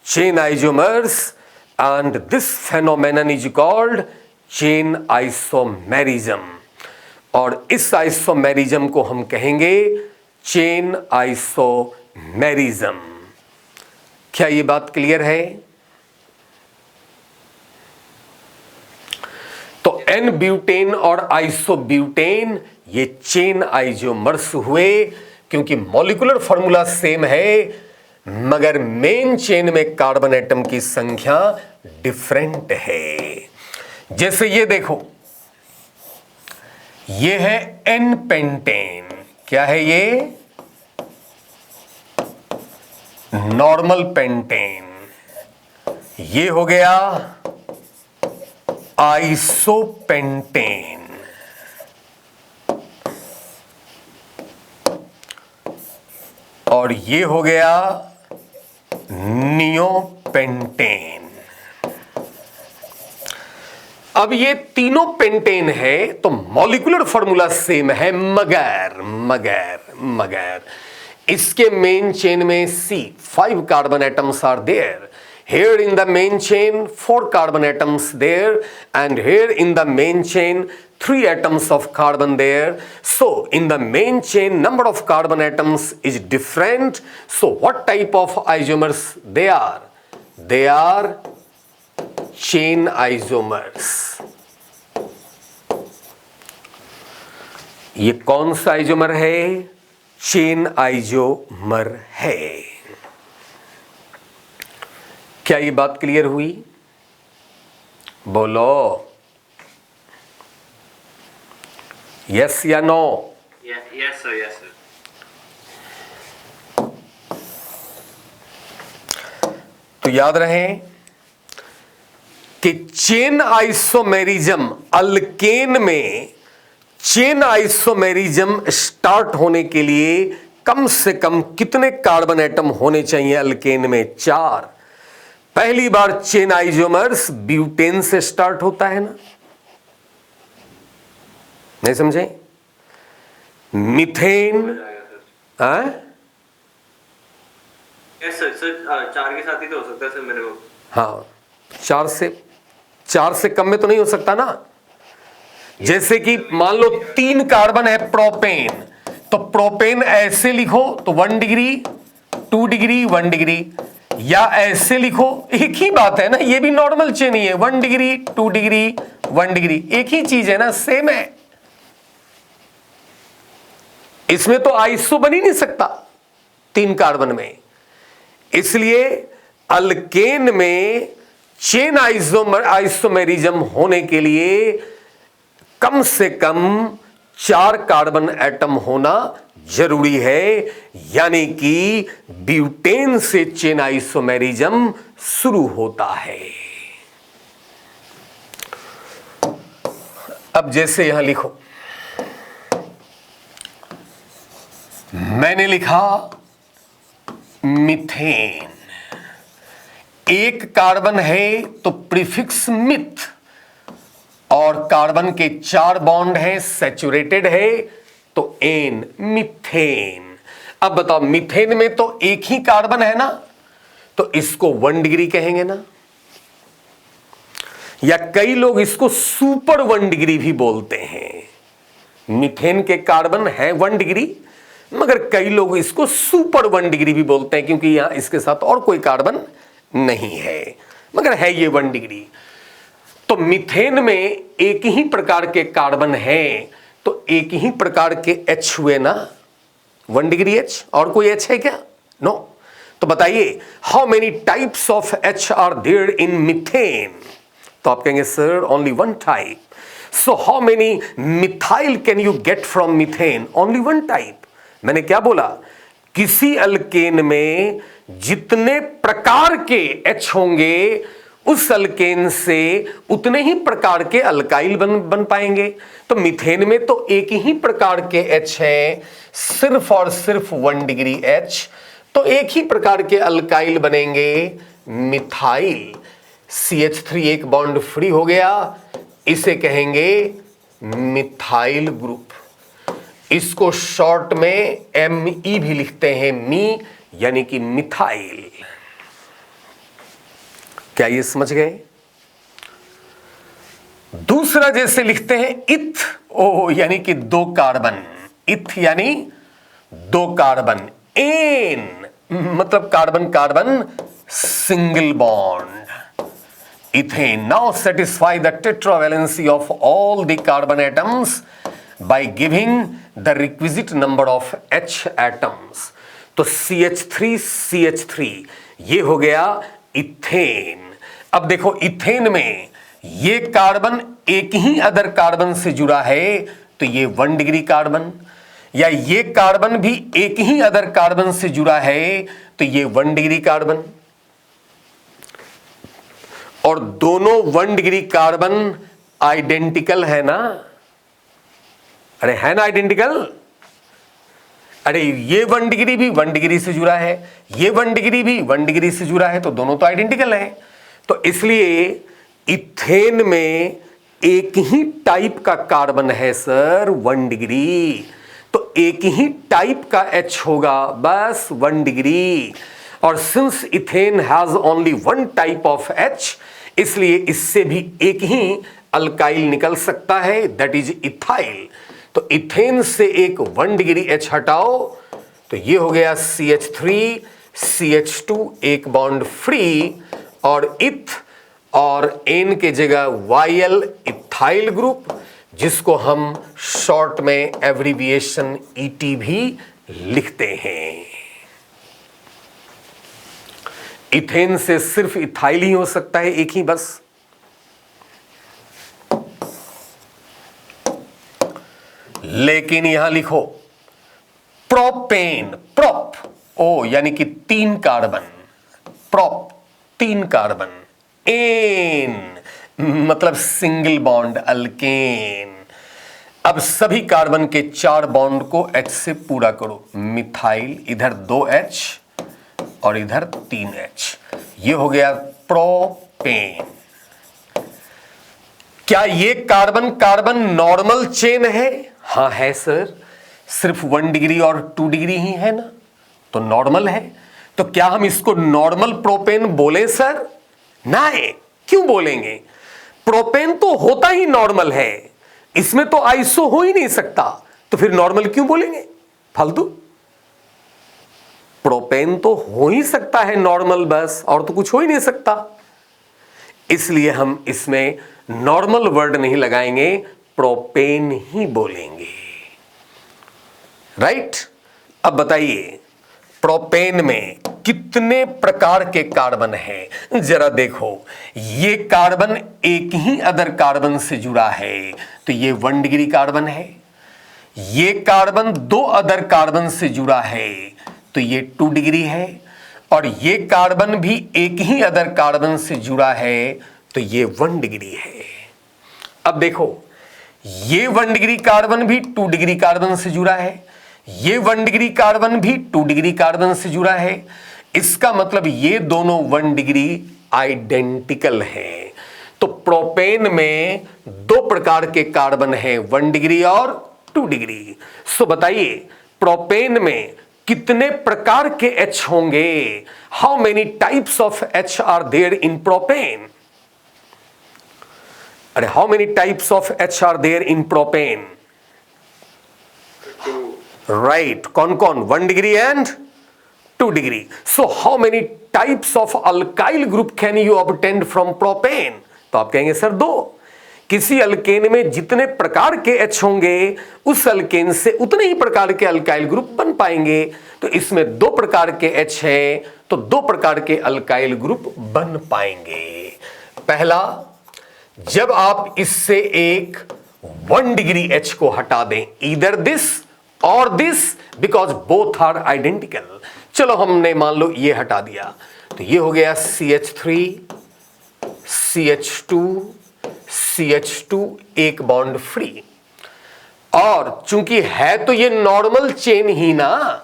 Chain isomers. And this phenomenon is called chain isomerism. और इस isomerism को हम कहेंगे chain isomerism. क्या ये बात क्लियर है? तो एन ब्यूटेन और आइसोब्यूटेन ये चेन आइसोमर्स हुए क्योंकि मॉलिक्यूलर फॉर्मूला सेम है मगर मेन चेन में कार्बन एटम की संख्या डिफरेंट है। जैसे ये देखो, ये है एन पेंटेन। क्या है ये? Normal pentane. ये हो गया आइसोपेंटेन। और ये हो गया नियोपेंटेन। अब ये तीनों पेंटेन है तो मॉलिक्यूलर फॉर्मूला सेम है, मगर मगर मगर इसके मेन चेन में C5 carbon atoms are there. Here in the main chain 4 carbon atoms there, and here in the main chain 3 atoms of carbon there. So in the main chain number of carbon atoms is different. So what type of isomers they are? They are chain isomers. ये कौन सा isomer है? Chain isomer है। क्या ये बात clear हुई? बोलो यस या no? Yes sir, yes sir. तो याद रहे कि चेन आइसोमेरिज्म, अल्केन में चेन आइसोमेरिज्म स्टार्ट होने के लिए कम से कम कितने कार्बन एटम होने चाहिए? अल्केन में 4। पहली बार चेन आइसोमर्स ब्यूटेन से स्टार्ट होता है ना, नहीं समझे? मीथेन, Yes sir, sir 4 के साथ ही तो हो सकता है सर मेरे को। हाँ, 4 से कम में तो नहीं हो सकता ना। जैसे कि मान लो 3 कार्बन है प्रोपेन, तो प्रोपेन ऐसे लिखो तो 1 डिग्री 2 डिग्री 1 डिग्री, या ऐसे लिखो, एक ही बात है ना, ये भी नॉर्मल चेन ही है, 1 डिग्री 2 डिग्री 1 डिग्री, एक ही चीज है ना, सेम है। इसमें तो आइसो बन ही नहीं सकता 3 कार्बन में। इसलिए अल्केन में चेन आइसोमेरिज्म होने के लिए कम से कम 4 कार्बन एटम होना जरूरी है, यानी कि ब्यूटेन से चेन आइसोमेरिज्म शुरू होता है। अब जैसे यहां लिखो, मैंने लिखा मीथेन, 1 कार्बन है तो प्रीफिक्स मिथ, और कार्बन के 4 बॉन्ड हैं, सैचुरेटेड है तो एन, मीथेन। अब बताओ, मीथेन में तो 1 ही कार्बन है ना, तो इसको 1 डिग्री कहेंगे ना, या कई लोग इसको सुपर 1 डिग्री भी बोलते हैं। मीथेन के कार्बन है 1 डिग्री, मगर कई लोग इसको सुपर 1 डिग्री भी बोलते हैं, क्योंकि यहां इसके साथ और कोई कार्बन नहीं है, मगर है ये 1 डिग्री। तो मीथेन में 1 ही प्रकार के कार्बन हैं, तो 1 ही प्रकार के H हुए ना, 1 डिग्री H, और कोई H है क्या? नो। तो बताइए, how many types of H are there in methane? तो आप कहेंगे sir only 1 type. So how many methyl can you get from methane? Only 1 type. मैंने क्या बोला? किसी अल्केन में जितने प्रकार के H होंगे, उस अल्केन से उतने ही प्रकार के अल्काइल बन पाएंगे। तो मीथेन में तो 1 ही प्रकार के H है, सिर्फ और सिर्फ 1 डिग्री H, तो 1 ही प्रकार के अल्काइल बनेंगे, मिथाइल। CH3 एक बॉन्ड फ्री हो गया, इसे कहेंगे मिथाइल ग्रुप। इसको शॉर्ट में Me भी लिखते हैं, मी यानी कि मिथाइल। क्या ये समझ गए? दूसरा जैसे लिखते हैं इथ, ओ यानी कि 2 कार्बन, इथ यानी 2 कार्बन, एन मतलब carbon carbon single bond, ethane. Now satisfy the tetravalency of all the carbon atoms by giving the requisite number of H atoms. तो CH3 ये हो गया इथेन। अब देखो, इथेन में ये कार्बन 1 ही अदर कार्बन से जुड़ा है, तो ये 1 डिग्री कार्बन, या ये कार्बन भी 1 ही अदर कार्बन से जुड़ा है, तो ये 1 डिग्री कार्बन। और दोनों 1 डिग्री कार्बन आइडेंटिकल है ना? अरे है ना आइडेंटिकल? अरे ये 1 डिग्री भी 1 डिग्री से जुड़ा है, ये 1 डिग्री भी 1 डिग्री से जुड़ा है, तो दोनों तो आइडेंटिकल हैं। तो इसलिए इथेन में एक ही टाइप का कार्बन है सर 1 डिग्री, तो एक ही टाइप का H होगा बस 1 डिग्री। और since ethane has only 1 type of H, इसलिए इससे भी एक ही अल्काइल निकल सकता है, दैट इज इथाइल। तो इथेन से एक 1 डिग्री H हटाओ तो ये हो गया CH3 CH2 एक बॉन्ड फ्री, और इथ और एन के जगह YL इथाइल ग्रुप, जिसको हम शॉर्ट में एब्रिविएशन ET भी लिखते हैं। इथेन से सिर्फ इथाइल ही हो सकता है, एक ही बस। लेकिन यहां लिखो प्रोपेन, प्रोप ओ यानी कि 3 कार्बन, प्रोप 3 कार्बन, एन मतलब सिंगल बॉन्ड अल्केन। अब सभी कार्बन के 4 बॉन्ड को H से पूरा करो, मिथाइल, इधर 2H और इधर 3H, ये हो गया प्रोपेन। क्या ये कार्बन कार्बन नॉर्मल चेन है? हाँ है सर, सिर्फ 1 डिग्री और 2 डिग्री ही है ना, तो नॉर्मल है। तो क्या हम इसको नॉर्मल प्रोपेन बोले सर? नहीं, क्यों बोलेंगे? प्रोपेन तो होता ही नॉर्मल है, इसमें तो आइसो हो ही नहीं सकता, तो फिर नॉर्मल क्यों बोलेंगे? फालतू। प्रोपेन तो हो ही सकता है नॉर्मल बस, और तो कुछ हो ही नहीं सकता, इसलिए हम इसमें नॉर्मल वर्ड नहीं लगाएंगे, प्रोपेन ही बोलेंगे। राइट? अब बताइए प्रोपेन में कितने प्रकार के कार्बन हैं? जरा देखो, ये कार्बन एक ही अदर कार्बन से जुड़ा है, तो ये 1 डिग्री कार्बन है। ये कार्बन 2 अदर कार्बन से जुड़ा है, तो ये 2 डिग्री है। और ये कार्बन भी एक ही अदर कार्बन से जुड़ा है, तो ये 1 डिग्री है। अब देखो, ये 1 डिग्री कार्बन भी 2 डिग्री कार्बन से जुड़ा है, ये 1 डिग्री कार्बन भी 2 डिग्री कार्बन से जुड़ा है। इसका मतलब ये दोनों 1 डिग्री आइडेंटिकल हैं। तो प्रोपेन में 2 प्रकार के कार्बन हैं, 1 डिग्री और 2 डिग्री। सो बताइए प्रोपेन में कितने प्रकार के H होंगे? How many types of H are there in propane? अरे how many types of H are there in propane? Right, कौन कौन? 1 degree and 2 degree. So how many types of alkyl group can you obtain from propane? तो आप कहेंगे sir 2। किसी alkane में जितने प्रकार के H होंगे, उस अल्केन से उतने ही प्रकार के अल्काइल ग्रुप बन पाएंगे। तो इसमें 2 प्रकार के H हैं, तो 2 प्रकार के अल्काइल ग्रुप बन पाएंगे। पहला, जब आप इससे एक 1 डिग्री H को हटा दें, ईदर दिस और this, because both are identical. चलो हमने मान लो ये हटा दिया, तो ये हो गया CH3 CH2 CH2 एक बॉन्ड फ्री। और चूंकि है तो ये नॉर्मल चेन ही ना,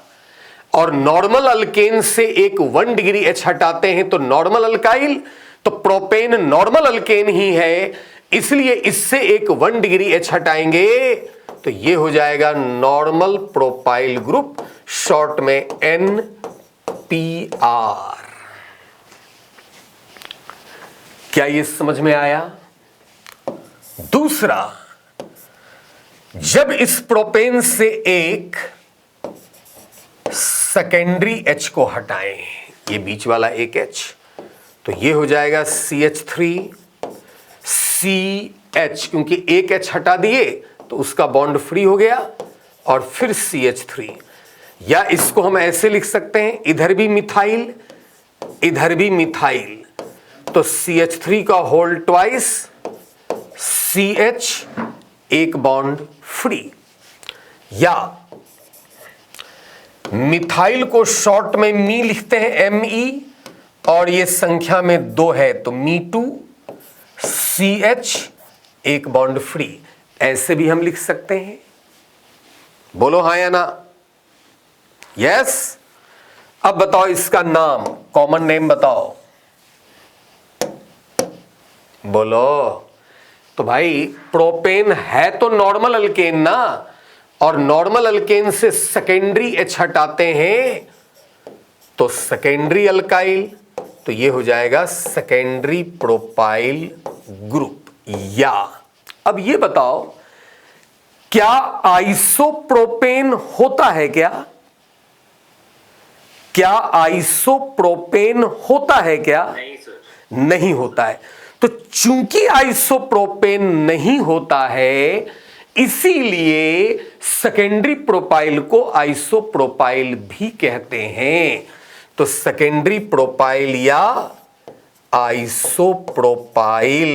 और नॉर्मल अल्केन से एक 1 डिग्री H हटाते हैं तो नॉर्मल अल्काइल, तो प्रोपेन नॉर्मल अल्केन ही है, इसलिए इससे एक 1 डिग्री H हटाएंगे तो ये हो जाएगा नॉर्मल प्रोपाइल ग्रुप, शॉर्ट में NPR। क्या ये समझ में आया? दूसरा, जब इस प्रोपेन से एक सेकेंडरी H को हटाएं, ये बीच वाला एक H, तो ये हो जाएगा CH3 CH, क्योंकि एक H हटा दिए तो उसका बॉन्ड फ्री हो गया, और फिर CH3। या इसको हम ऐसे लिख सकते हैं, इधर भी मिथाइल इधर भी मिथाइल, तो CH3 का होल ट्वाइस CH एक बॉन्ड फ्री। या मिथाइल को शॉर्ट में मी लिखते हैं Me, और ये संख्या में 2 है तो Me2 CH एक बॉन्ड फ्री, ऐसे भी हम लिख सकते हैं। बोलो हाँ या ना? यस। अब बताओ इसका नाम, कॉमन नेम बताओ, बोलो। तो भाई प्रोपेन है तो नॉर्मल अल्केन ना, और नॉर्मल अल्केन से सेकेंडरी एच हटाते हैं तो सेकेंडरी अल्काइल, तो ये हो जाएगा सेकेंडरी प्रोपाइल ग्रुप। या अब ये बताओ, क्या आइसोप्रोपेन होता है क्या? क्या आइसोप्रोपेन होता है क्या? नहीं सर। नहीं होता है। तो चूंकि आइसोप्रोपेन नहीं होता है, इसीलिए सेकेंडरी प्रोपाइल को आइसोप्रोपाइल भी कहते हैं। तो सेकेंडरी प्रोपाइल या आइसोप्रोपाइल,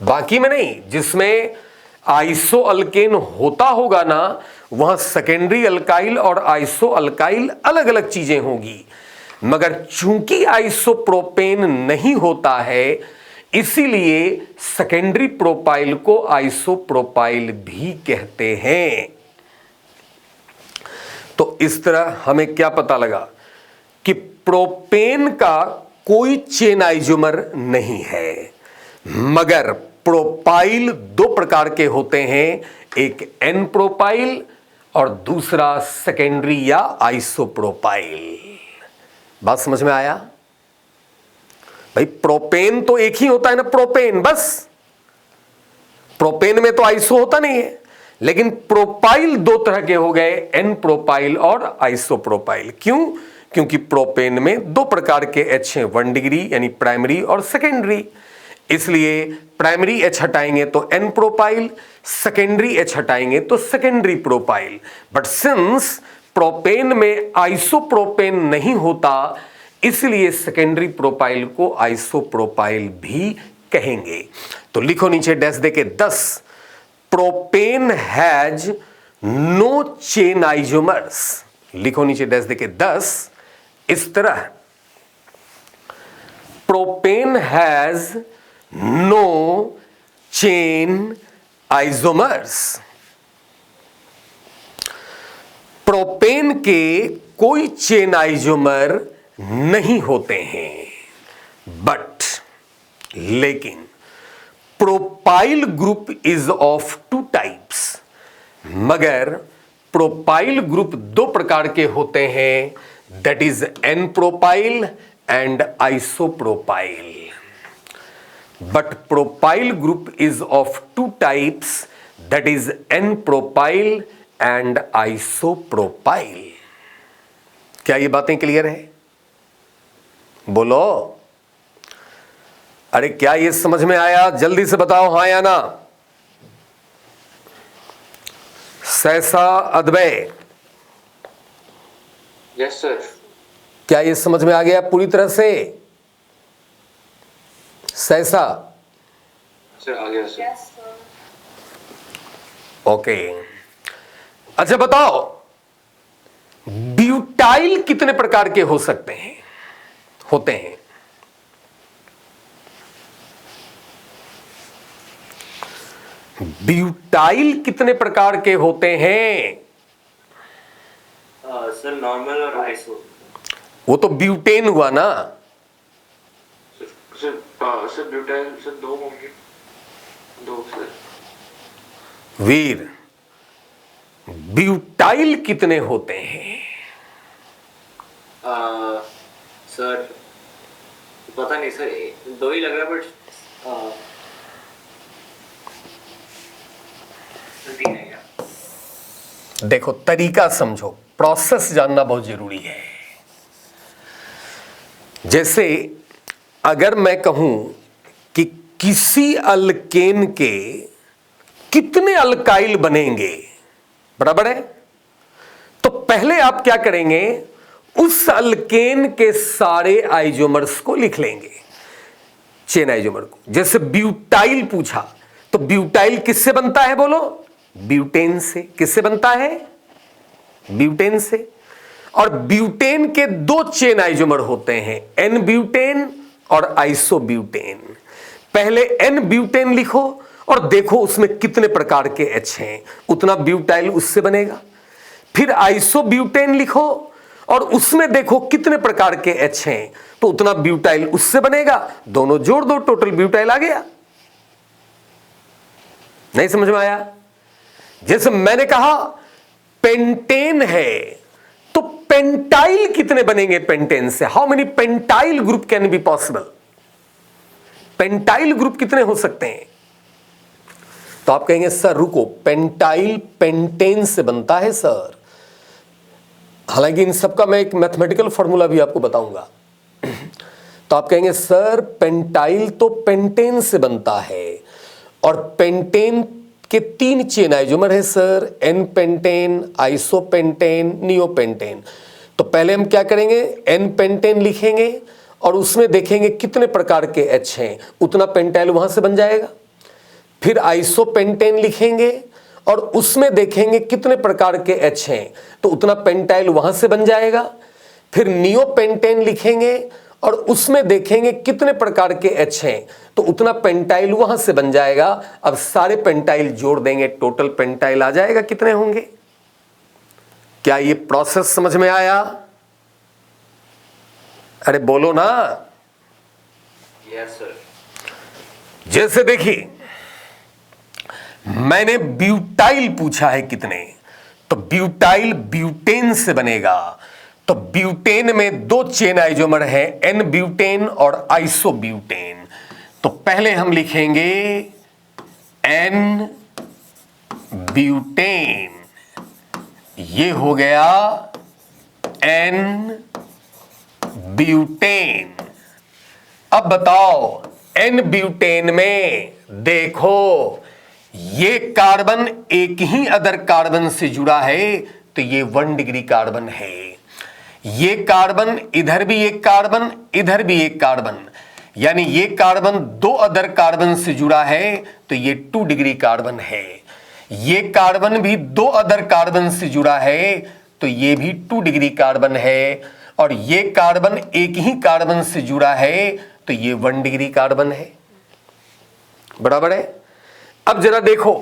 बाकी में नहीं। जिसमें आइसो अल्केन होता होगा ना, वहां सेकेंडरी अल्काइल और आइसो अल्काइल अलग अलग चीजें होंगी। मगर चूंकि आइसोप्रोपेन नहीं होता है, इसीलिए सेकेंडरी प्रोपाइल को आइसोप्रोपाइल भी कहते हैं। तो इस तरह हमें क्या पता लगा कि प्रोपेन का कोई चेन आइसोमर नहीं है, मगर प्रोपाइल दो प्रकार के होते हैं, एक एन प्रोपाइल और दूसरा सेकेंडरी या आइसोप्रोपाइल। बात समझ में आया? भाई प्रोपेन तो एक ही होता है ना, प्रोपेन बस। प्रोपेन में तो आइसो होता नहीं है, लेकिन प्रोपाइल दो तरह के हो गए, एन प्रोपाइल और आइसोप्रोपाइल। क्यों? क्योंकि प्रोपेन में दो प्रकार के एच हैं, 1 डिग्री यानी प्राइमरी और सेकेंडरी। इसलिए प्राइमरी एच हटाएंगे तो एन प्रोपाइल, सेकेंडरी एच हटाएंगे तो secondary propyl. But since propane में आइसोप्रोपेन नहीं होता, इसलिए सेकेंडरी प्रोपाइल को आइसोप्रोपाइल भी कहेंगे। तो लिखो नीचे डैश देके 10, propane has no chain isomers. लिखो नीचे डैश देके 10 इस तरह, propane has no chain isomers. Propane के कोई चेन आइसोमर नहीं होते हैं, बट लेकिन propyl group is of 2 types. मगर प्रोपाइल ग्रुप दो प्रकार के होते हैं, that is n propyl and isopropyl. But propyl group is of 2 types, that is n propyl and isopropyl. क्या ये बातें क्लियर है? बोलो। अरे क्या ये समझ में आया? जल्दी से बताओ हां या ना। सहसा अद्वय, यस सर। क्या ये समझ में आ गया पूरी तरह से? सहसा सर आ गया सर। ओके। अच्छा बताओ, ब्यूटाइल कितने प्रकार के हो सकते हैं, होते हैं? ब्यूटाइल कितने प्रकार के होते हैं? सर नॉर्मल और आइसो। वो तो ब्यूटेन हुआ ना। सर ब्यूटाइल सर 2 होंगे, 2 सर। वीर, ब्यूटाइल कितने होते हैं? सर पता नहीं सर, 2 ही लग रहा है, बट 3 है क्या? देखो तरीका समझो, प्रोसेस जानना बहुत जरूरी है। जैसे अगर मैं कहूं कि किसी अल्केन के कितने अल्काइल बनेंगे, बराबर है, तो पहले आप क्या करेंगे, उस अल्केन के सारे आइसोमर्स को लिख लेंगे, चेन आइसोमर को। जैसे ब्यूटाइल पूछा, तो ब्यूटाइल किससे बनता है बोलो? ब्यूटेन से। किससे बनता है? ब्यूटेन से। और ब्यूटेन के 2 चेन आइसोमर होते हैं, एन ब्यूटेन और आइसोब्यूटेन। पहले एन ब्यूटेन लिखो और देखो उसमें कितने प्रकार के एच हैं, उतना ब्यूटाइल उससे बनेगा। फिर आइसोब्यूटेन लिखो और उसमें देखो कितने प्रकार के H हैं, तो उतना ब्यूटाइल उससे बनेगा, दोनों जोड़ दो, टोटल ब्यूटाइल आ गया। नहीं समझ में आया? जैसे मैंने कहा पेंटेन है, तो पेंटाइल कितने बनेंगे पेंटेन से? How many pentyl group can be possible? Pentyl group कितने हो सकते हैं? तो आप कहेंगे सर रुको, पेंटाइल पेंटेन से बनता है सर। हालांकि इन सबका मैं एक मैथमेटिकल फॉर्मूला भी आपको बताऊंगा। तो आप कहेंगे सर पेंटाइल तो पेंटेन से बनता है, और पेंटेन के 3 चेन आइसोमर है sir, n pentane, isopentane, neopentane. तो पहले हम क्या करेंगे, एन पेंटेन लिखेंगे और उसमें देखेंगे कितने प्रकार के H हैं, उतना पेंटाइल वहां से बन जाएगा। फिर आइसोपेंटेन लिखेंगे और उसमें देखेंगे कितने प्रकार के H हैं, तो उतना पेंटाइल वहां से बन जाएगा। फिर नियोपेंटेन लिखेंगे और उसमें देखेंगे कितने प्रकार के H हैं, तो उतना पेंटाइल वहां से बन जाएगा। अब सारे पेंटाइल जोड़ देंगे, टोटल पेंटाइल आ जाएगा, कितने होंगे? क्या ये प्रोसेस समझ में आया? अरे बोलो ना। Yes sir. जैसे देखिए मैंने ब्यूटाइल पूछा है कितने, तो ब्यूटाइल ब्यूटेन से बनेगा। तो ब्यूटेन में 2 चेन आइसोमर है, एन ब्यूटेन और आइसोब्यूटेन। तो पहले हम लिखेंगे एन ब्यूटेन, ये हो गया एन ब्यूटेन। अब बताओ एन ब्यूटेन में देखो ये कार्बन एक ही अदर कार्बन से जुड़ा है, तो ये 1 डिग्री कार्बन है। ये कार्बन इधर भी एक कार्बन, इधर भी एक कार्बन, यानी ये कार्बन 2 अदर कार्बन से जुड़ा है, तो ये 2 डिग्री कार्बन है। ये कार्बन भी 2 अदर कार्बन से जुड़ा है, तो ये भी 2 डिग्री कार्बन है। और ये कार्बन एक ही कार्बन से जुड़ा है, तो ये 1 डिग्री कार्बन है। बराबर है? अब जरा देखो,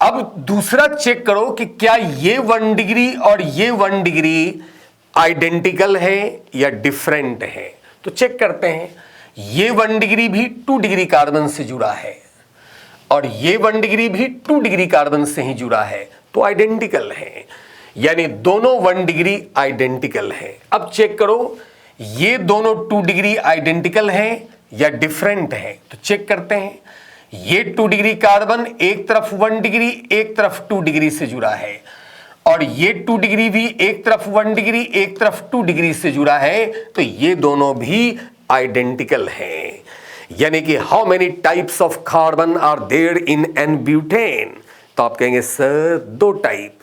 अब दूसरा चेक करो कि क्या ये 1 डिग्री और ये 1 डिग्री आइडेंटिकल है या डिफरेंट है। तो चेक करते हैं, ये 1 डिग्री भी 2 डिग्री कार्बन से जुड़ा है और ये 1 डिग्री भी 2 डिग्री कार्बन से ही जुड़ा है, तो आइडेंटिकल है, यानी दोनों 1 डिग्री आइडेंटिकल है। अब चेक करो ये दोनों 2 डिग्री आइडेंटिकल है या डिफरेंट है। तो चेक करते हैं, ये 2 डिग्री कार्बन एक तरफ 1 डिग्री, एक तरफ 2 डिग्री से जुड़ा है, और ये 2 डिग्री भी एक तरफ 1 डिग्री, एक तरफ 2 डिग्री से जुड़ा है, तो ये दोनों भी आइडेंटिकल हैं। यानी कि how many types of carbon are there in n butane? तो आप कहेंगे सर 2 टाइप।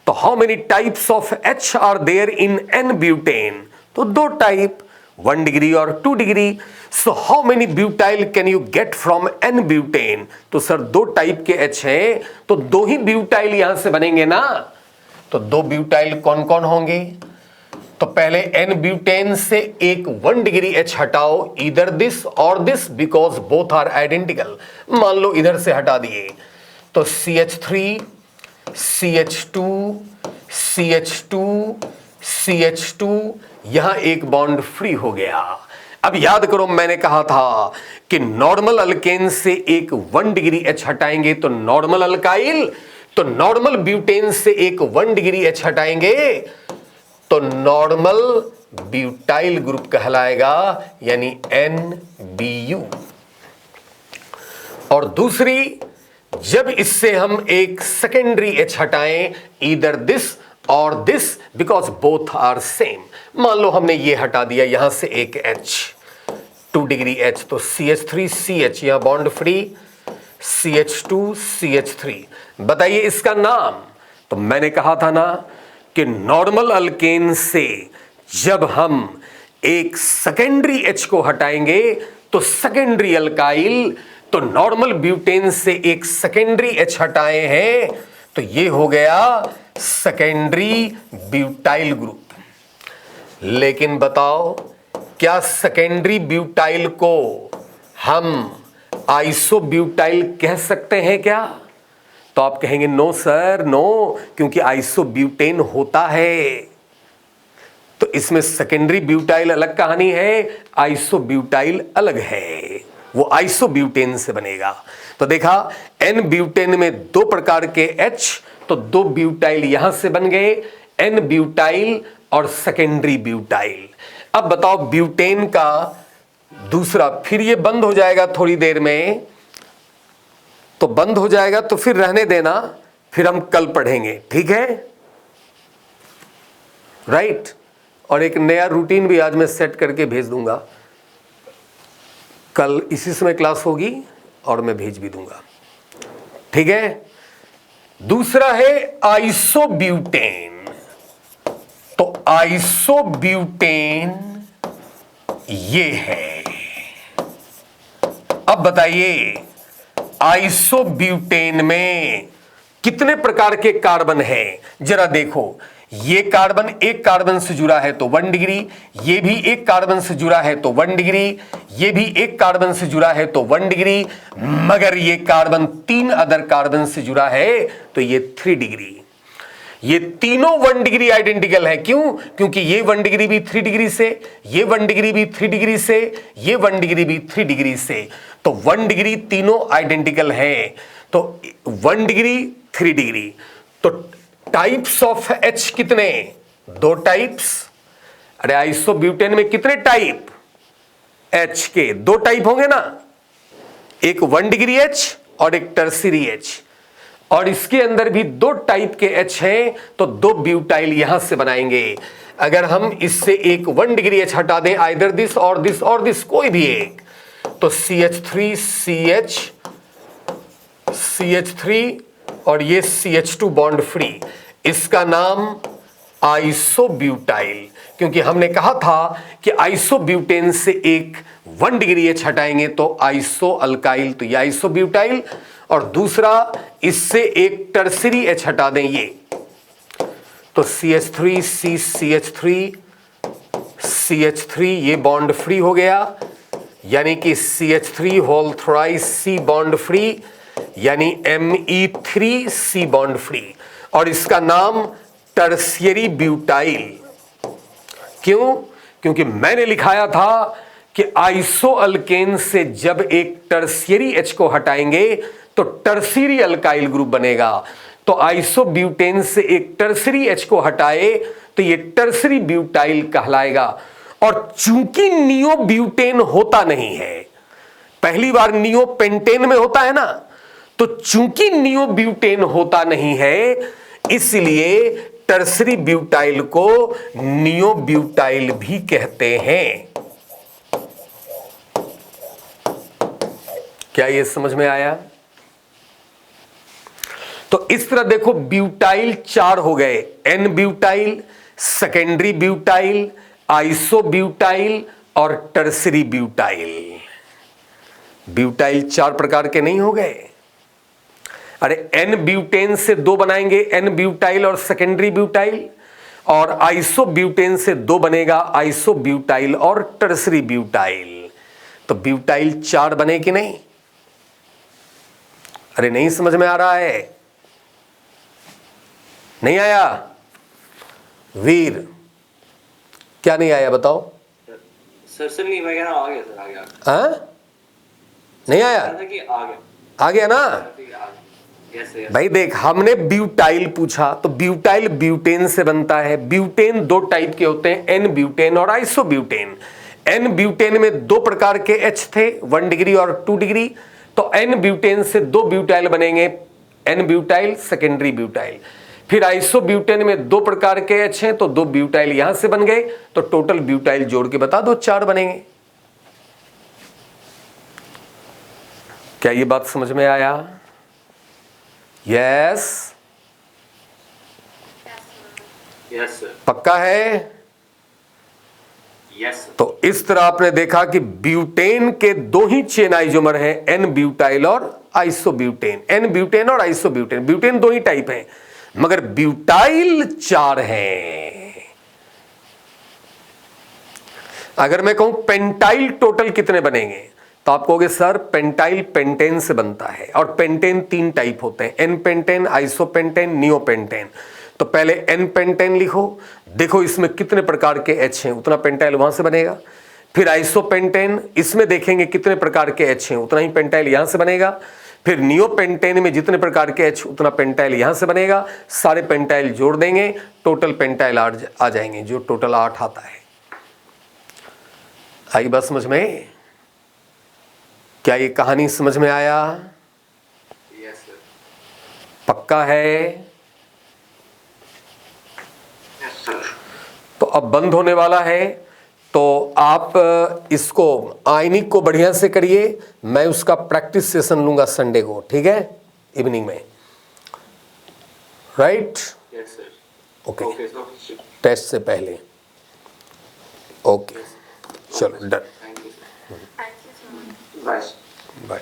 तो how many types of H are there in n butane? तो 2 टाइप, 1 डिग्री और 2 degree. So how many butyl can you get from n butane? तो sir 2 type के H हैं, तो 2 ही ब्यूटाइल यहां से बनेंगे ना। तो 2 ब्यूटाइल कौन कौन होंगे? तो पहले एन ब्यूटेन से एक 1 डिग्री H हटाओ, इधर दिस और this, because both are identical. मान लो इधर से हटा दिए, तो CH3 CH2 CH2 CH2, यहां एक बॉन्ड फ्री हो गया। अब याद करो मैंने कहा था कि नॉर्मल अल्केन से एक 1 डिग्री H हटाएंगे तो नॉर्मल अल्काइल, तो नॉर्मल ब्यूटेन से एक 1 डिग्री H हटाएंगे तो नॉर्मल ब्यूटाइल ग्रुप कहलाएगा, यानी NBU। और दूसरी, जब इससे हम एक सेकेंडरी H हटाएं, ईदर दिस और this, because both are same. मान लो हमने ये हटा दिया, यहां से एक H, 2 डिग्री H, तो CH3 CH, यहां बॉन्ड फ्री, CH2 CH3। बताइए इसका नाम। तो मैंने कहा था ना कि नॉर्मल अल्केन से जब हम एक सेकेंडरी H को हटाएंगे तो सेकेंडरी अल्काइल, तो नॉर्मल ब्यूटेन से एक सेकेंडरी H हटाए हैं तो ये हो गया सेकेंडरी ब्यूटाइल ग्रुप। लेकिन बताओ क्या सेकेंडरी ब्यूटाइल को हम आइसोब्यूटाइल कह सकते हैं क्या? तो आप कहेंगे नो सर नो, क्योंकि आइसोब्यूटेन होता है। तो इसमें सेकेंडरी ब्यूटाइल अलग कहानी है, आइसोब्यूटाइल अलग है, वो आइसोब्यूटेन से बनेगा। तो देखा एन ब्यूटेन में दो प्रकार के H, तो दो ब्यूटाइल यहां से बन गए, एन ब्यूटाइल और सेकेंडरी ब्यूटाइल। अब बताओ ब्यूटेन का दूसरा, फिर ये बंद हो जाएगा थोड़ी देर में, तो बंद हो जाएगा तो फिर रहने देना, फिर हम कल पढ़ेंगे, ठीक है, राइट। और एक नया रूटीन भी आज मैं सेट करके भेज दूंगा, कल इसी समय क्लास होगी और मैं भेज भी दूंगा, ठीक है। दूसरा है आइसोब्यूटेन। तो आइसोब्यूटेन ये है। अब बताइए आइसोब्यूटेन में कितने प्रकार के कार्बन हैं, जरा देखो। ये कार्बन एक कार्बन से जुड़ा है तो 1 डिग्री, ये भी एक कार्बन से जुड़ा है तो 1 डिग्री, ये भी एक कार्बन से जुड़ा है तो 1 डिग्री, मगर ये कार्बन 3 अदर कार्बन से जुड़ा है तो ये 3 डिग्री। ये तीनों 1 डिग्री आइडेंटिकल है। क्यों? क्योंकि ये 1 डिग्री भी 3 डिग्री से, ये 1 डिग्री भी 3 डिग्री से, ये 1 डिग्री भी 3 डिग्री से, तो 1 डिग्री तीनों आइडेंटिकल है। तो 1 डिग्री 3 डिग्री। तो टाइप्स ऑफ H कितने? 2 टाइप्स। अरे आइसोब्यूटेन में कितने टाइप? H के 2 टाइप होंगे ना, एक 1 डिग्री H और एक टर्शियरी H। और इसके अंदर भी 2 टाइप के H हैं, तो 2 ब्यूटाइल यहां से बनाएंगे। अगर हम इससे एक 1 डिग्री H हटा दें, आइदर दिस और दिस और दिस, कोई भी एक, तो CH3 CH3 और ये CH2 बॉन्ड फ्री, इसका नाम आइसोब्यूटाइल। क्योंकि हमने कहा था कि आइसोब्यूटेन से एक 1 डिग्री H हटाएंगे तो आइसो अल्काइल, तो ये आइसोब्यूटाइल। और दूसरा इससे एक टर्शियरी H हटा दें, ये तो CH3 CH3 ये बॉन्ड फ्री हो गया, यानी कि CH3 whole thrice C bond free, यानी Me3C बॉन्ड फ्री। और इसका नाम टर्शियरी ब्यूटाइल। क्यों? क्योंकि मैंने लिखाया था कि आइसो अल्केन से जब एक टर्शियरी H को हटाएंगे तो टर्शियरी अल्काइल ग्रुप बनेगा। तो आइसोब्यूटेन से एक टर्शियरी H को हटाए तो ये टर्शियरी ब्यूटाइल कहलाएगा। और चूंकि नियोब्यूटेन होता नहीं है, पहली बार नियोपेंटेन में होता है ना, तो चूंकि नियोब्यूटेन होता नहीं है, इसलिए टर्शियरी ब्यूटाइल को नियोब्यूटाइल भी कहते हैं। क्या ये समझ में आया? तो इस तरह देखो ब्यूटाइल 4 हो गए, n butyl, secondary butyl, isobutyl और टर्शियरी ब्यूटाइल। ब्यूटाइल 4 प्रकार के नहीं हो गए? अरे एन ब्यूटेन से 2 बनाएंगे, एन ब्यूटाइल और सेकेंडरी ब्यूटाइल, और आइसोब्यूटेन से 2 बनेगा, आइसोब्यूटाइल और टर्शियरी ब्यूटाइल। तो ब्यूटाइल 4 बने कि नहीं? अरे नहीं समझ में आ रहा है? नहीं आया? वीर क्या नहीं आया बताओ? सर नहीं, मैं कह रहा हूं आ गया सर, आ गया। हाँ? नहीं आया? आ गया ना? भाई देख, हमने ब्यूटाइल पूछा तो ब्यूटाइल ब्यूटेन से बनता है। ब्यूटेन 2 टाइप के होते हैं, एन ब्यूटेन और आइसोब्यूटेन। एन ब्यूटेन में 2 प्रकार के H थे, 1 डिग्री और 2 डिग्री, तो एन ब्यूटेन से 2 ब्यूटाइल बनेंगे, एन ब्यूटाइल, सेकेंडरी ब्यूटाइल। फिर आइसोब्यूटेन में 2 प्रकार के H हैं, तो 2 ब्यूटाइल यहां से बन गए, तो टोटल ब्यूटाइल जोड़ के बता दो 4 बनेंगे। क्या ये बात समझ में आया? Yes sir. पक्का है? यस। तो इस तरह आपने देखा कि ब्यूटेन के 2 ही चेन आइसोमर हैं, एन ब्यूटाइल और आइसोब्यूटेन। एन ब्यूटेन और आइसोब्यूटेन, ब्यूटेन 2 ही टाइप हैं, मगर ब्यूटाइल 4 हैं। अगर मैं कहूं पेंटाइल टोटल कितने बनेंगे, तो आप कहोगे सर पेंटाइल पेंटेन से बनता है, और पेंटेन 3 टाइप होते हैं, एन पेंटेन, आइसोपेंटेन, नियोपेंटेन। तो पहले एन पेंटेन लिखो, देखो इसमें कितने प्रकार के एच हैं, उतना पेंटाइल वहां से बनेगा। फिर आइसोपेंटेन, इसमें देखेंगे कितने प्रकार के एच हैं, उतना ही पेंटाइल यहां से बनेगा। फिर नियोपेंटेन में जितने प्रकार के एच, उतना पेंटाइल यहां से बनेगा। सारे पेंटाइल जोड़ देंगे, टोटल पेंटाइल आ जाएंगे, जो टोटल 8 आता है। आई बात समझ में? क्या ये कहानी समझ में आया? Yes, sir. पक्का है? Yes, sir. तो अब बंद होने वाला है, तो आप इसको आयनिक को बढ़िया से करिए। मैं उसका प्रैक्टिस सेशन लूंगा संडे को, ठीक है, इवनिंग में, right? Yes, sir. Okay, Okay, so test से पहले। ओके, चलो done, thank you, sir. Bye. Bye.